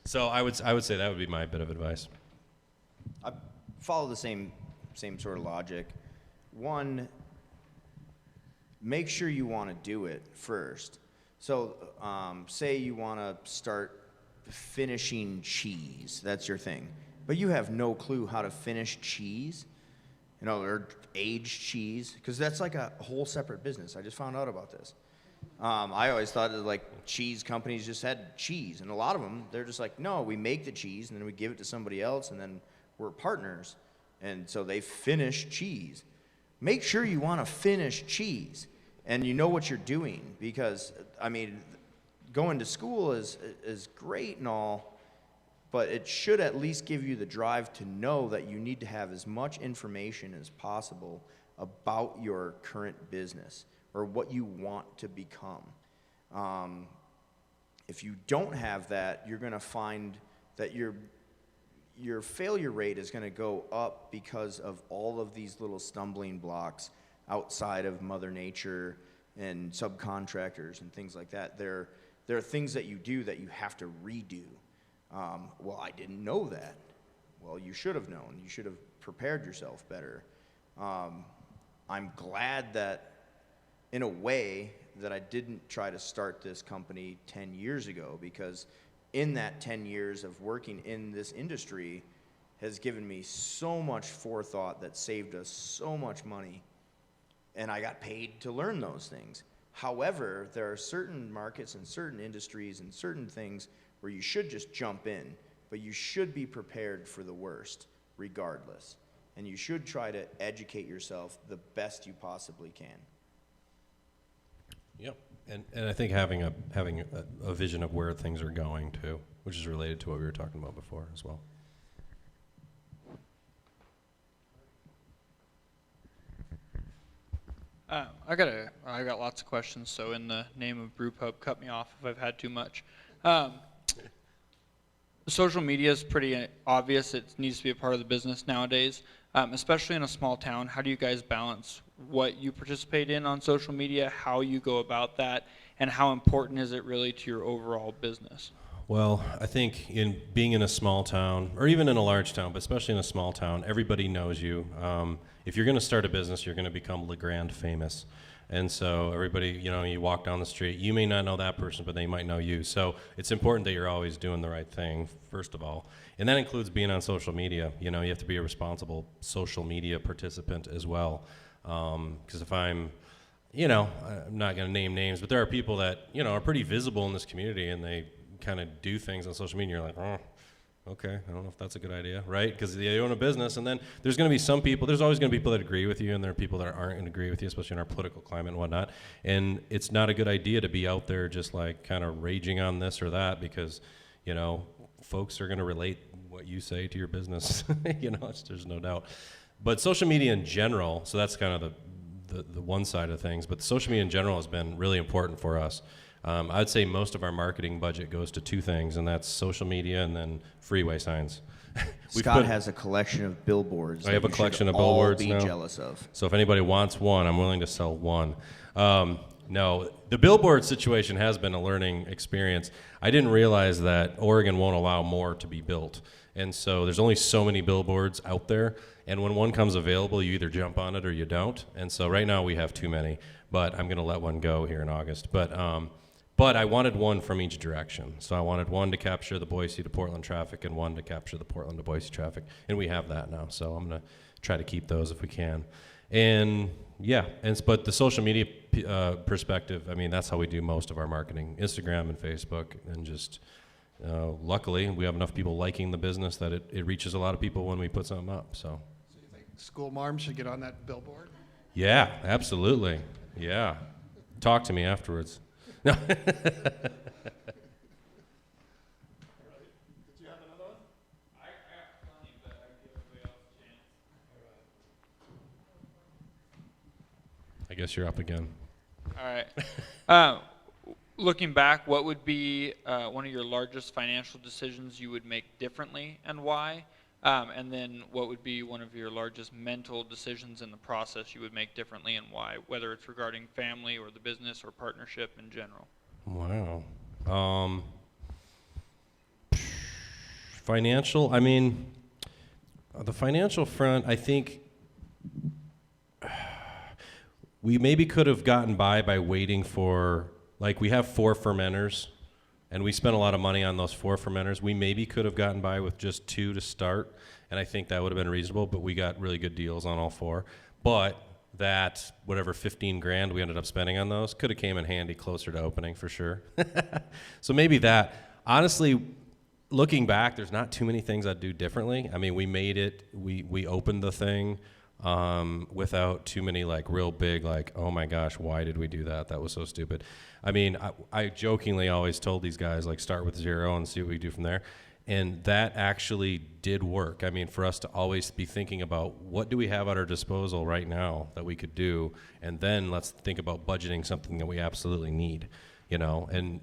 So I would say that would be my bit of advice. I follow the same sort of logic. One, make sure you want to do it first. So say you want to start finishing cheese. That's your thing. But you have no clue how to finish cheese, you know, or aged cheese, because that's like a whole separate business. I just found out about this. I always thought that, like, cheese companies just had cheese, and a lot of them, they're just like, no, we make the cheese, and then we give it to somebody else, and then we're partners, and so they finish cheese. Make sure you want to finish cheese, and you know what you're doing, because, I mean, going to school is great and all, but it should at least give you the drive to know that you need to have as much information as possible about your current business or what you want to become. If you don't have that, you're going to find that your failure rate is going to go up because of all of these little stumbling blocks outside of Mother Nature and subcontractors and things like that. There are things that you do that you have to redo. Well, I didn't know that. Well, you should have known. You should have prepared yourself better. I'm glad that, in a way, that I didn't try to start this company 10 years ago, because in that 10 years of working in this industry has given me so much forethought that saved us so much money, and I got paid to learn those things. However, there are certain markets and certain industries and certain things where you should just jump in, but you should be prepared for the worst regardless. And you should try to educate yourself the best you possibly can. Yep. And I think having a vision of where things are going too, which is related to what we were talking about before as well. I got lots of questions, so in the name of Brewpub, cut me off if I've had too much. Social media is pretty obvious. It needs to be a part of the business nowadays, especially in a small town. How do you guys balance what you participate in on social media, how you go about that, and how important is it really to your overall business? Well, I think in being in a small town, or even in a large town, but especially in a small town, everybody knows you. If you're going to start a business, you're going to become Grande famous. And so everybody, you know, you walk down the street, you may not know that person, but they might know you. So it's important that you're always doing the right thing, first of all. And that includes being on social media. You know, you have to be a responsible social media participant as well. Because if I'm not going to name names, but there are people that, you know, are pretty visible in this community, and they kind of do things on social media, and you're like, Okay, I don't know if that's a good idea, right? Because you own a business, and then there's going to be some people, there's always going to be people that agree with you, and there are people that aren't going to agree with you, especially in our political climate and whatnot. And it's not a good idea to be out there just like kind of raging on this or that, because, you know, folks are going to relate what you say to your business. You know, there's no doubt. But social media in general, so that's kind of the one side of things, but social media in general has been really important for us. I'd say most of our marketing budget goes to two things, and that's social media and then freeway signs. Scott has a collection of billboards. I have that a you collection should of billboards all be now. jealous of. So if anybody wants one, I'm willing to sell one. No, the billboard situation has been a learning experience. I didn't realize that Oregon won't allow more to be built. And so there's only so many billboards out there. And when one comes available, you either jump on it or you don't. And so right now we have too many, but I'm going to let one go here in August. But I wanted one from each direction. So I wanted one to capture the Boise to Portland traffic and one to capture the Portland to Boise traffic. And we have that now. So I'm going to try to keep those if we can. And yeah, but the social media perspective, I mean, that's how we do most of our marketing, Instagram and Facebook. And just luckily, we have enough people liking the business that it reaches a lot of people when we put something up. So you think school marms should get on that billboard? yeah, absolutely. Yeah. Talk to me afterwards. No. Did you have another one? I got plenty, but I give everybody else a chance. I guess you're up again. All right. Looking back, what would be one of your largest financial decisions you would make differently and why? And then what would be one of your largest mental decisions in the process you would make differently and why, whether it's regarding family or the business or partnership in general? Wow. Financial, I mean, the financial front, I think we maybe could have gotten by waiting for, like, we have 4 fermenters, and we spent a lot of money on those 4 fermenters. We maybe could have gotten by with just 2 to start, and I think that would have been reasonable, but we got really good deals on all 4. But that, whatever, 15 grand we ended up spending on those could have came in handy closer to opening for sure. So maybe that. Honestly, looking back, there's not too many things I'd do differently. I mean, we made it, we opened the thing without too many like real big like, oh my gosh, why did we do that? That was so stupid. I mean, I jokingly always told these guys like start with 0 and see what we do from there. And that actually did work. I mean, for us to always be thinking about what do we have at our disposal right now that we could do, and then let's think about budgeting something that we absolutely need, you know, and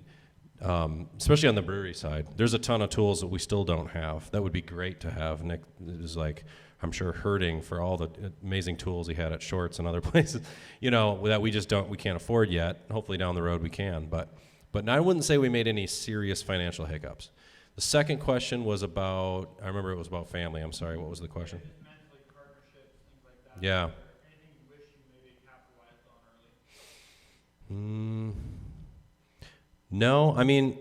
especially on the brewery side. There's a ton of tools that we still don't have. That would be great to have. Nick is like, I'm sure hurting for all the amazing tools he had at Shorts and other places, you know, that we can't afford yet. Hopefully down the road we can, but I wouldn't say we made any serious financial hiccups. The second question was about, I remember it was about family. I'm sorry, what was the question? Mentally, partnerships, things like that. Yeah. Anything you wish you maybe capitalized on early? No, I mean,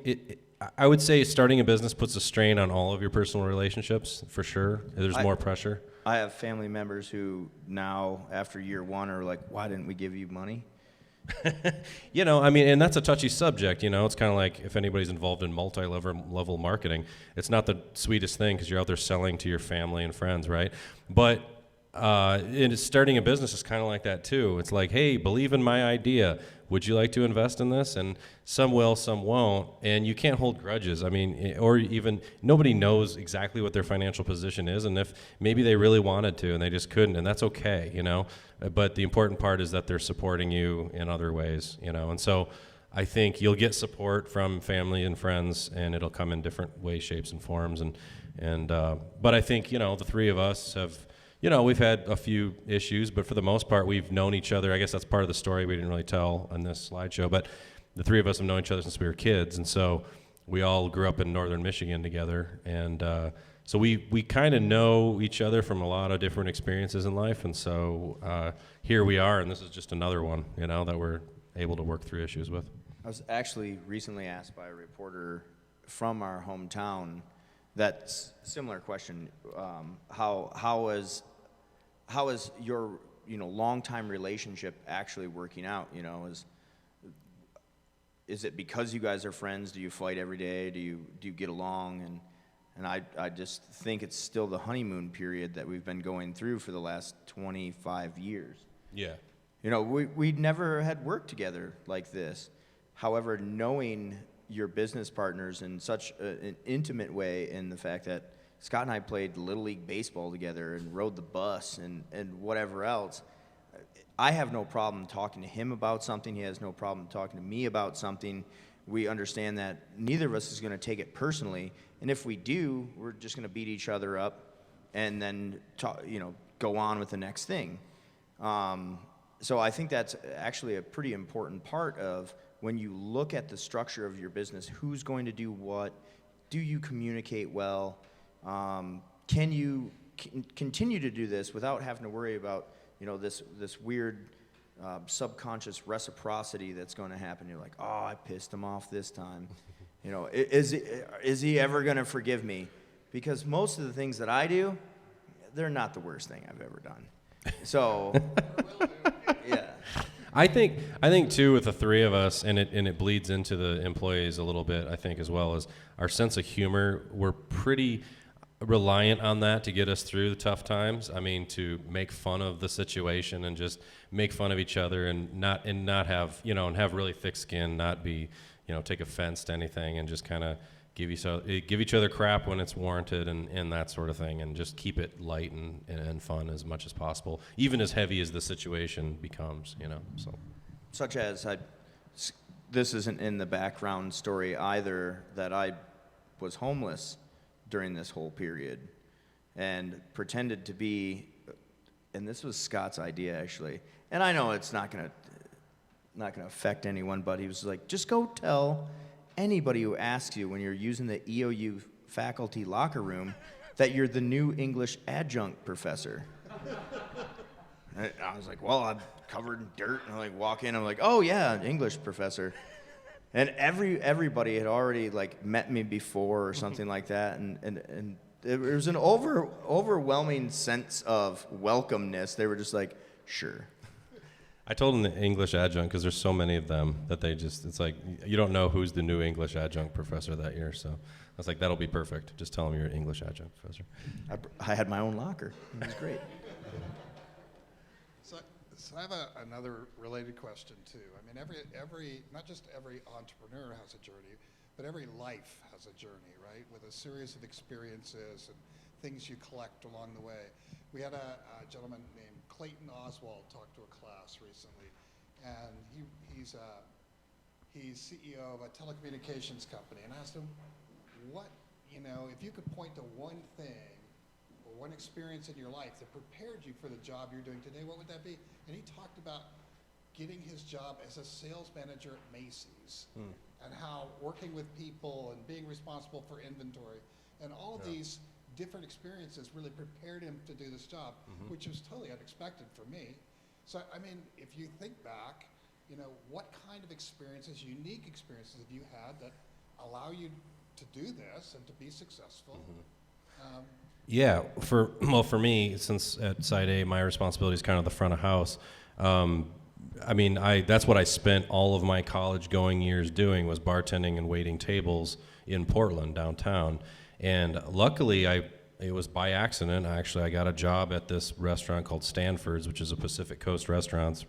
I would say starting a business puts a strain on all of your personal relationships, for sure. There's more pressure. I have family members who now, after year 1, are like, why didn't we give you money? You know, I mean, and that's a touchy subject, you know. It's kind of like if anybody's involved in multi-level marketing, it's not the sweetest thing because you're out there selling to your family and friends, right? But starting a business is kind of like that too. It's like, hey, believe in my idea. Would you like to invest in this? And some will, some won't. And you can't hold grudges. I mean, or even nobody knows exactly what their financial position is. And if maybe they really wanted to and they just couldn't, and that's okay, you know. But the important part is that they're supporting you in other ways, you know. And so I think you'll get support from family and friends, and it'll come in different ways, shapes, and forms. But I think, you know, the 3 of us have, you know, we've had a few issues, but for the most part, we've known each other. I guess that's part of the story we didn't really tell on this slideshow, but the 3 of us have known each other since we were kids, and so we all grew up in northern Michigan together, and so we kind of know each other from a lot of different experiences in life, and so here we are, and this is just another one, you know, that we're able to work through issues with. I was actually recently asked by a reporter from our hometown that similar question. How is your, you know, long-time relationship actually working out? You know, is it because you guys are friends? Do you fight every day? Do you get along? And I just think it's still the honeymoon period that we've been going through for the last 25 years. Yeah. You know, we never had worked together like this. However, knowing your business partners in such an intimate way, in the fact that Scott and I played Little League Baseball together and rode the bus and whatever else, I have no problem talking to him about something. He has no problem talking to me about something. We understand that neither of us is going to take it personally. And if we do, we're just going to beat each other up and then go on with the next thing. So I think that's actually a pretty important part of when you look at the structure of your business. Who's going to do what? Do you communicate well? Can you continue to do this without having to worry about this weird subconscious reciprocity that's going to happen? You're like, oh, I pissed him off this time. Is he ever going to forgive me? Because most of the things that I do, they're not the worst thing I've ever done. So, yeah. I think too, with the three of us, and it bleeds into the employees a little bit, I think, as well, as our sense of humor. We're pretty reliant on that to get us through the tough times. I mean, to make fun of the situation and just make fun of each other and not have, and have really thick skin, not be, take offense to anything, and just kind of give each other crap when it's warranted, and that sort of thing, and just keep it light and fun as much as possible, even as heavy as the situation becomes, so. Such as, this isn't in the background story either, that I was homeless during this whole period and pretended to be, and this was Scott's idea actually, and I know it's not gonna affect anyone, but he was like, just go tell anybody who asks you when you're using the EOU faculty locker room that you're the new English adjunct professor. And I was like, well, I'm covered in dirt, and I walk in, I'm like, oh yeah, English professor. And everybody had already met me before or something like that, and there was an overwhelming sense of welcomeness. They were just like, sure. I told them the English adjunct because there's so many of them that it's like, you don't know who's the new English adjunct professor that year. So I was like, that'll be perfect. Just tell them you're an English adjunct professor. I had my own locker. It was great. So I have another related question too. I mean, every not just every entrepreneur has a journey, but every life has a journey, right? With a series of experiences and things you collect along the way. We had a gentleman named Clayton Oswald talk to a class recently, and he's CEO of a telecommunications company, and I asked him, if you could point to one thing or one experience in your life that prepared you for the job you're doing today, what would that be? And he talked about getting his job as a sales manager at Macy's, and how working with people and being responsible for inventory and all of these different experiences really prepared him to do this job, which was totally unexpected for me. So, I mean, if you think back, what kind of experiences, unique experiences have you had that allow you to do this and to be successful? Yeah, for me, since at Side A, my responsibility is kind of the front of house. That's what I spent all of my college going years doing, was bartending and waiting tables in Portland, downtown. And luckily, it was by accident. I got a job at this restaurant called Stanford's, which is a Pacific Coast restaurants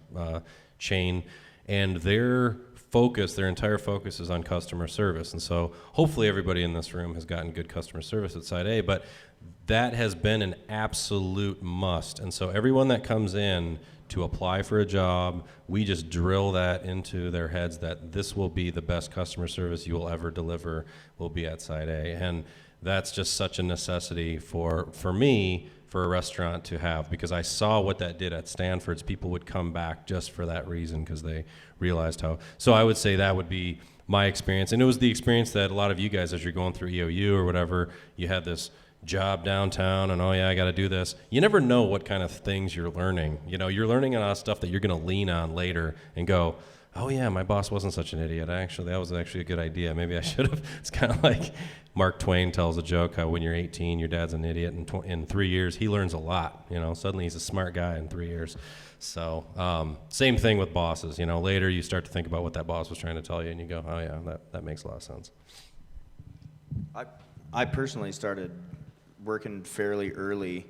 chain, and their entire focus is on customer service. And so hopefully everybody in this room has gotten good customer service at Side A, but that has been an absolute must. And so everyone that comes in to apply for a job, we just drill that into their heads that this will be the best customer service you will ever deliver, will be at Side A. And that's just such a necessity for me, for a restaurant to have, because I saw what that did at Stanford's. People would come back just for that reason, because they realized how. So I would say that would be my experience. And it was the experience that a lot of you guys, as you're going through EOU or whatever, you had this job downtown and, oh yeah, I got to do this. You never know what kind of things you're learning. You're learning a lot of stuff that you're going to lean on later and go, oh yeah, my boss wasn't such an idiot. That was actually a good idea. Maybe I should have. It's kind of like Mark Twain tells a joke how when you're 18, your dad's an idiot. In 3 years, he learns a lot. Suddenly he's a smart guy in 3 years. So same thing with bosses. Later you start to think about what that boss was trying to tell you, and you go, oh yeah, that makes a lot of sense. I personally started working fairly early,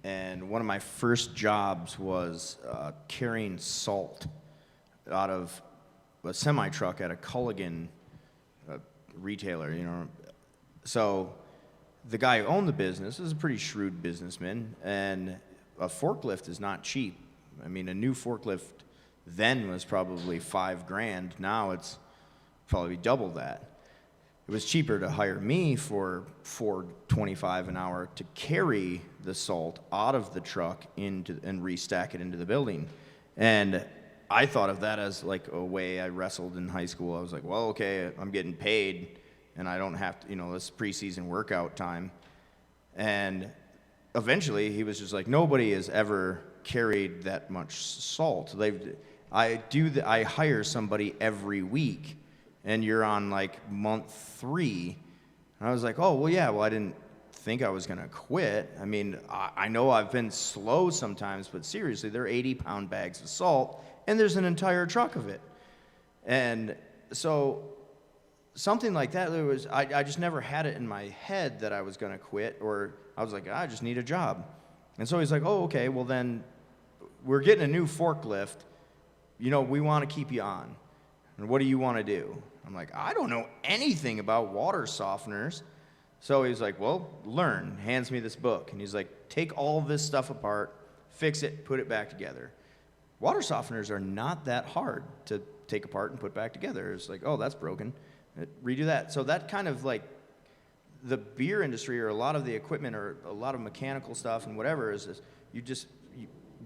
and one of my first jobs was carrying salt out of a semi-truck at a Culligan retailer, you know. So the guy who owned the business is a pretty shrewd businessman, and a forklift is not cheap. I mean, a new forklift then was probably $5,000. Now it's probably double that. It was cheaper to hire me for $4.25 an hour to carry the salt out of the truck into and restack it into the building. And I thought of that as like a way I wrestled in high school. I was like, well, okay, I'm getting paid and I don't have to, you know, this preseason workout time. And eventually he was just like, nobody has ever carried that much salt. I hire somebody every week, and you're on like month 3. And I was like, oh, well, yeah, well, I didn't think I was gonna quit. I mean, I know I've been slow sometimes, but seriously, they're 80-pound bags of salt, and there's an entire truck of it. And so something like that, I just never had it in my head that I was gonna quit, or I was like, I just need a job. And so he's like, oh, okay, well then, we're getting a new forklift. You know, we want to keep you on. And what do you want to do? I'm like, I don't know anything about water softeners. So he's like, well, learn. Hands me this book. And he's like, take all this stuff apart, fix it, put it back together. Water softeners are not that hard to take apart and put back together. It's like, oh, that's broken. Redo that. So that kind of like the beer industry, or a lot of the equipment, or a lot of mechanical stuff and whatever, is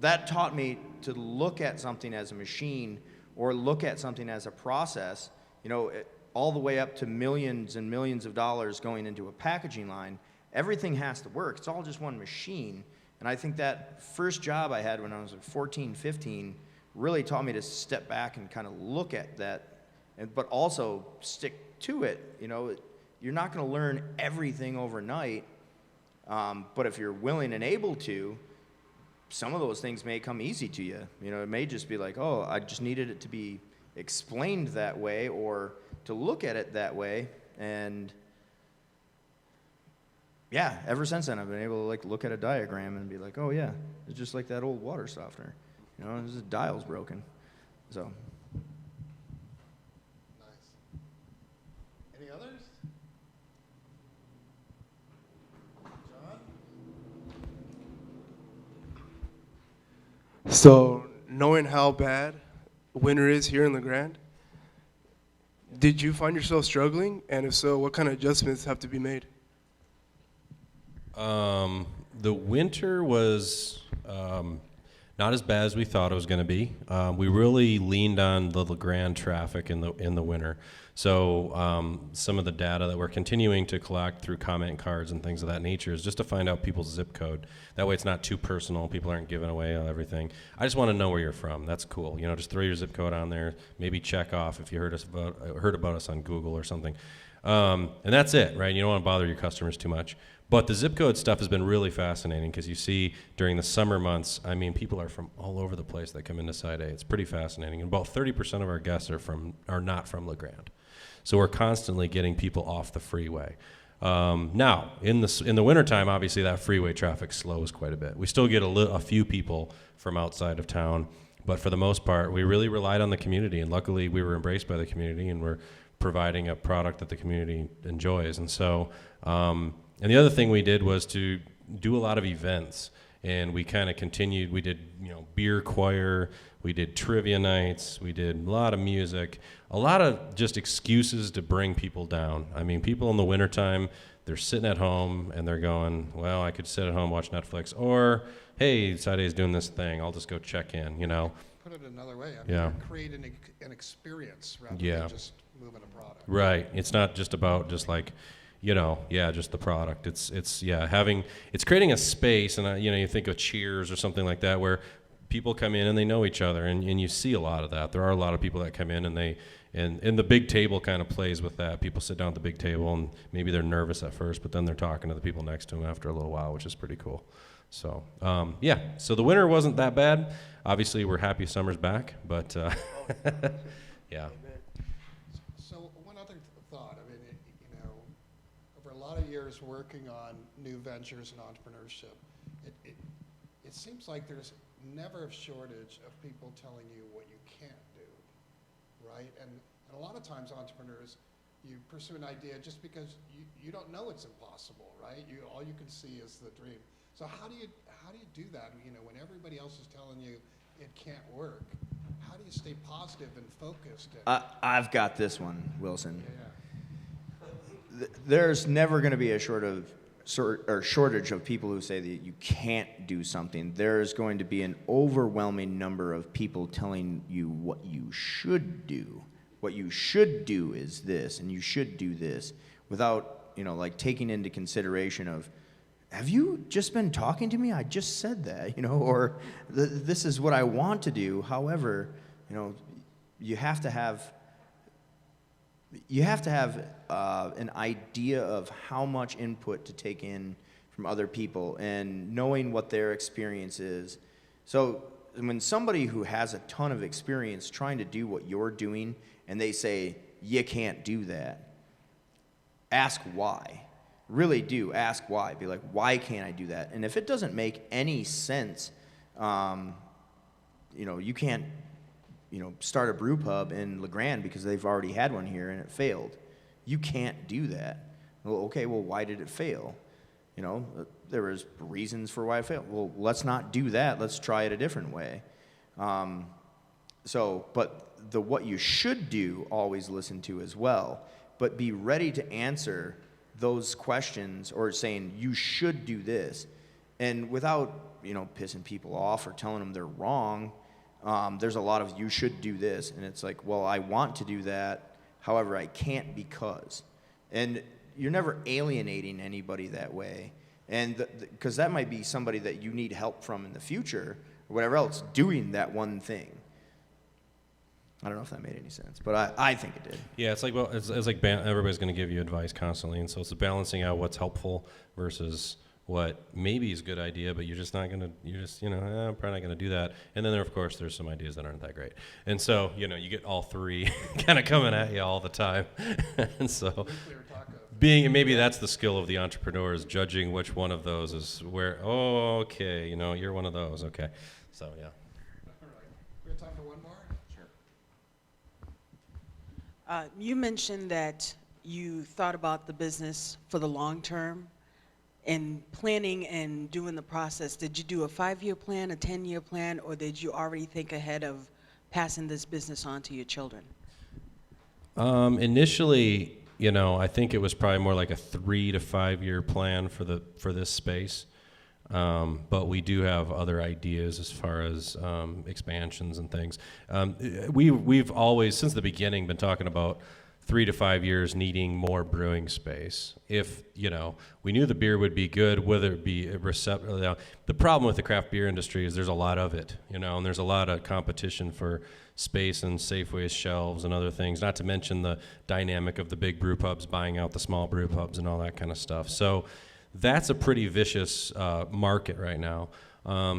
that taught me to look at something as a machine, or look at something as a process, you know, all the way up to millions and millions of dollars going into a packaging line. Everything has to work. It's all just one machine. And I think that first job I had when I was like 14, 15 really taught me to step back and kind of look at that, but also stick to it. You know, you're not going to learn everything overnight, but if you're willing and able to, some of those things may come easy to you. You know, it may just be like, oh, I just needed it to be explained that way, or to look at it that way. And yeah, ever since then, I've been able to like look at a diagram and be like, oh yeah, it's just like that old water softener. You know, this dial's broken. So. Nice. Any others? John? So, knowing how bad winter is here in the Grande, did you find yourself struggling? And if so, what kind of adjustments have to be made? The winter was not as bad as we thought it was going to be. We really leaned on the Grande traffic in the winter. So some of the data that we're continuing to collect through comment cards and things of that nature is just to find out people's zip code. That way it's not too personal. People aren't giving away everything. I just want to know where you're from. That's cool. You know, just throw your zip code on there. Maybe check off if you heard about us on Google or something. And that's it, right? You don't want to bother your customers too much. But the zip code stuff has been really fascinating because you see during the summer months, I mean, people are from all over the place that come into Side A. It's pretty fascinating. And about 30% of our guests are not from La Grande. So we're constantly getting people off the freeway. Now, in the wintertime, obviously that freeway traffic slows quite a bit. We still get a few people from outside of town, but for the most part, we really relied on the community. And luckily, we were embraced by the community, and we're providing a product that the community enjoys. And so, and the other thing we did was to do a lot of events, and we kind of continued. We did, beer choir, we did trivia nights, we did a lot of music, a lot of just excuses to bring people down. I mean, people in the wintertime, they're sitting at home and they're going, well, I could sit at home, watch Netflix, or, hey, Side A's doing this thing, I'll just go check in, Put it another way. I mean, Yeah. create an experience rather Yeah. than just moving a product. Right. It's not just about just like, just the product. It's creating a space, and you think of Cheers or something like that, where people come in and they know each other, and you see a lot of that. There are a lot of people that come in and the big table kind of plays with that. People sit down at the big table and maybe they're nervous at first, but then they're talking to the people next to them after a little while, which is pretty cool. So, so the winter wasn't that bad. Obviously, we're happy summer's back, but yeah. So one other thought. I mean, over a lot of years working on new ventures and entrepreneurship, it seems like there's never a shortage of people telling you what you can't do, right? And a lot of times entrepreneurs, you pursue an idea just because you don't know it's impossible, right? All you can see is the dream. So how do you do that? You know, when everybody else is telling you it can't work, how do you stay positive and focused? And, I've got this one, Wilson. yeah. There's never going to be a shortage of people who say that you can't do something. There's going to be an overwhelming number of people telling you what you should do. What you should do is this, and you should do this, without, like taking into consideration of, have you just been talking to me? I just said that, or this is what I want to do. However, you have to have an idea of how much input to take in from other people and knowing what their experience is. So when somebody who has a ton of experience trying to do what you're doing and they say, you can't do that, ask why. Really do ask why. Be like, why can't I do that? And if it doesn't make any sense, you can't start a brew pub in Grande because they've already had one here and it failed. You can't do that. Well, okay, well, why did it fail? There was reasons for why it failed. Well, let's not do that. Let's try it a different way. But what you should do, always listen to as well. But be ready to answer those questions or saying, you should do this. And without, pissing people off or telling them they're wrong, there's a lot of you should do this, and it's like, well, I want to do that, however, I can't because. And you're never alienating anybody that way, and because that might be somebody that you need help from in the future, or whatever else, doing that one thing. I don't know if that made any sense, but I think it did. Yeah, it's like, well, it's like everybody's going to give you advice constantly, and so it's balancing out what's helpful versus what maybe is a good idea, but you're just not going to, I'm probably not going to do that. And then, of course, there's some ideas that aren't that great. And so, you get all three kind of coming at you all the time. And so maybe that's the skill of the entrepreneur, is judging which one of those is where, okay, you're one of those. Okay. So, yeah. All right. We have time for one more? Sure. You mentioned that you thought about the business for the long term. In planning and doing the process, did you do a 5-year plan, a 10-year plan, or did you already think ahead of passing this business on to your children? Initially, I think it was probably more like a 3 to 5 year plan for this space. But we do have other ideas as far as expansions and things. We've always, since the beginning, been talking about 3 to 5 years needing more brewing space. If, we knew the beer would be good, whether it be receptive. The problem with the craft beer industry is there's a lot of it, and there's a lot of competition for space and Safeway's shelves and other things, not to mention the dynamic of the big brew pubs buying out the small brew pubs and all that kind of stuff. So that's a pretty vicious market right now.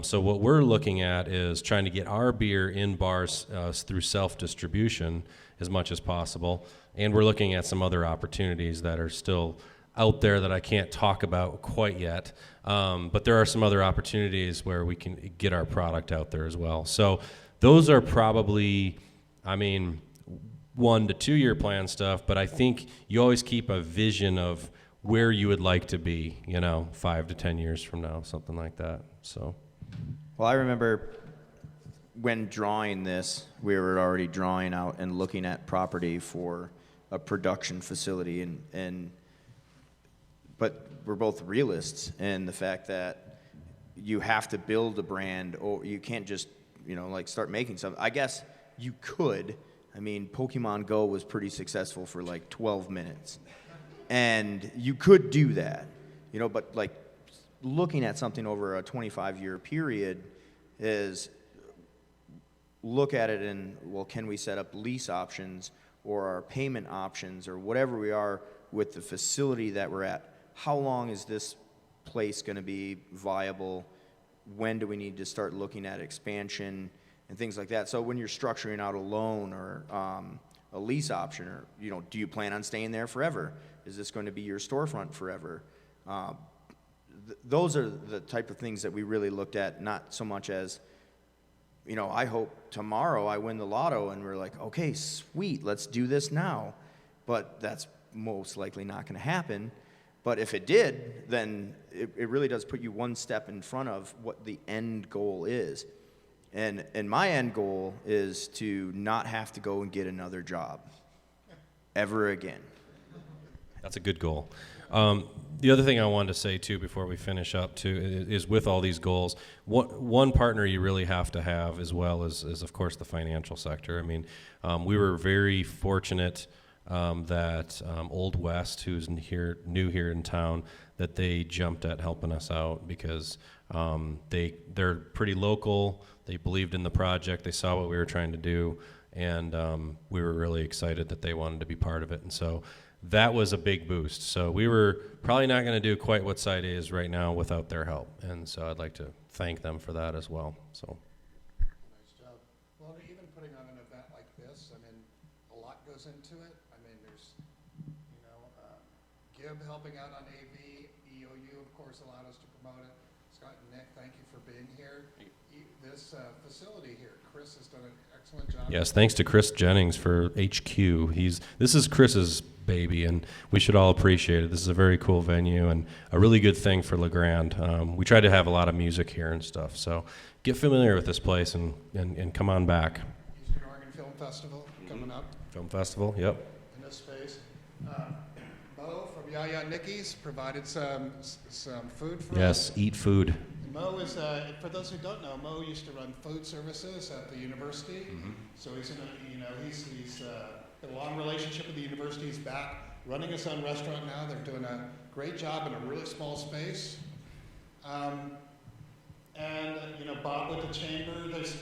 So what we're looking at is trying to get our beer in bars through self-distribution as much as possible. And we're looking at some other opportunities that are still out there that I can't talk about quite yet. But there are some other opportunities where we can get our product out there as well. So those are probably, 1 to 2 year plan stuff, but I think you always keep a vision of where you would like to be, 5 to 10 years from now, something like that. So, Well, I remember when drawing this, we were already drawing out and looking at property for a production facility, but we're both realists in the fact that you have to build a brand, or you can't just, start making something. I guess you could. Pokemon Go was pretty successful for like 12 minutes. And you could do that, but like looking at something over a 25-year period is look at it and, well, can we set up lease options or our payment options or whatever we are with the facility that we're at? How long is this place going to be viable? When do we need to start looking at expansion and things like that? So when you're structuring out a loan lease option, or, you know, do you plan on staying there forever? Is this going to be your storefront forever? Those are the type of things that we really looked at, not so much as, you know, I hope tomorrow I win the lotto and we're like, okay, sweet, let's do this now. But that's most likely not going to happen. But if it did, then it really does put you one step in front of what the end goal is. And my end goal is to not have to go and get another job ever again. That's a good goal. The other thing I wanted to say, too, before we finish up, too, is with all these goals, one partner you really have to have, as well as of course, the financial sector. I mean, we were very fortunate that Old West, who's new here in town, that they jumped at helping us out, because they're pretty local. They believed in the project. They saw what we were trying to do, and we were really excited that they wanted to be part of it. And so that was a big boost. So we were probably not going to do quite what Side A is right now without their help. And so I'd like to thank them for that as well. So. Nice job. Well, even putting on an event like this, I mean, a lot goes into it. I mean, there's, you know, Gib helping out on AV, EOU, of course, allowed us to promote it. Scott and Nick, thank you for being here. This facility here, Chris has done an excellent job. Yes, thanks to Chris Jennings for HQ. This is Chris's baby, and we should all appreciate it. This is a very cool venue and a really good thing for Grande. We try to have a lot of music here and stuff, so get familiar with this place and come on back. Eastern Oregon Film Festival coming up Film Festival, yep. in this space. Mo from Yaya Nicky's provided some food for us. Yes, eat food. Mo is, for those who don't know, Mo used to run food services at the university. So he's he's got a long relationship with the university. He's back running his own restaurant now. They're doing a great job in a really small space. Bob with the chamber. There's,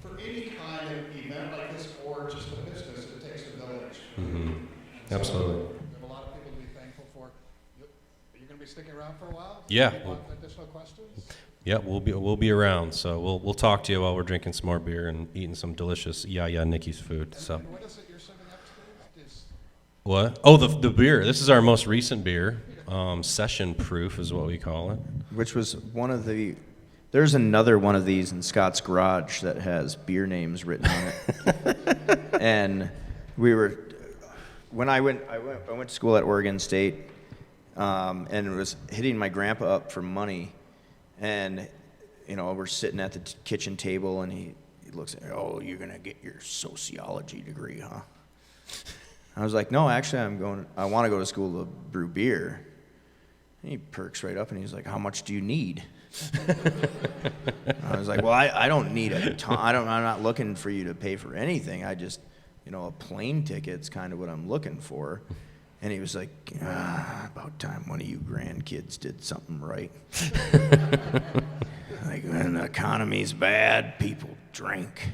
for any kind of event like this or just a business, it takes a village. So Absolutely. we have a lot of people to be thankful for. Are you going to be sticking around for a while? Yeah. Any additional questions? Yeah, we'll be around, so we'll talk to you while we're drinking some more beer and eating some delicious Yaya Nicky's food. So. And what is it you're serving up today? What? Oh, the beer. This is our most recent beer. Session proof is what we call it. Which was one of the, there's another one of these in Scott's garage that has beer names written on it. And when I went to school at Oregon State, and was hitting my grandpa up for money. And, we're sitting at the kitchen table, and he looks at me, oh, you're going to get your sociology degree, huh? I was like, no, actually, I want to go to school to brew beer. And he perks right up, and he's like, how much do you need? I was like, well, I don't need a ton. I'm not looking for you to pay for anything. I just, a plane ticket's kind of what I'm looking for. And he was like, about time one of you grandkids did something right. Like, when the economy's bad, people drink.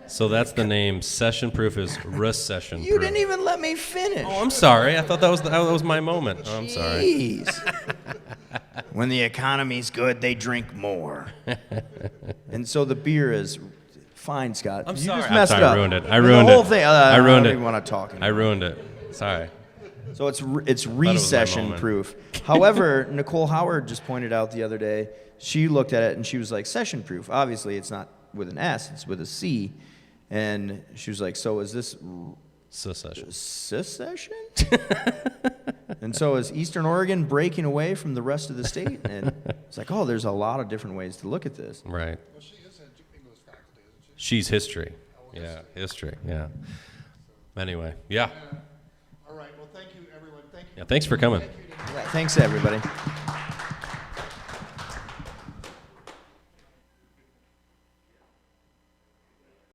So that's the name. Session proof is recession proof. You didn't even let me finish. Oh, I'm sorry. I thought that was my moment. Oh, I'm sorry. Jeez. When the economy's good, they drink more. And so the beer is fine, Scott. I'm you sorry. just messed I it up. ruined it. I ruined the whole it. thing. I ruined I it. don't even want to talk anymore. I ruined it. Sorry. So it's my recession moment. proof. However, Nicole Howard just pointed out the other day, she looked at it and she was like, session proof. Obviously, it's not with an S, it's with a C. And she was like, so is this Secession. secession? And so is Eastern Oregon breaking away from the rest of the state? And it's like, oh, there's a lot of different ways to look at this. Right. Well, she is an English faculty, isn't she? She's history. Yeah, history. Yeah. Anyway, yeah. All right. Well, thank you, everyone. Thank you. Yeah. Thanks for coming. Thank you to Yeah, thanks, everybody.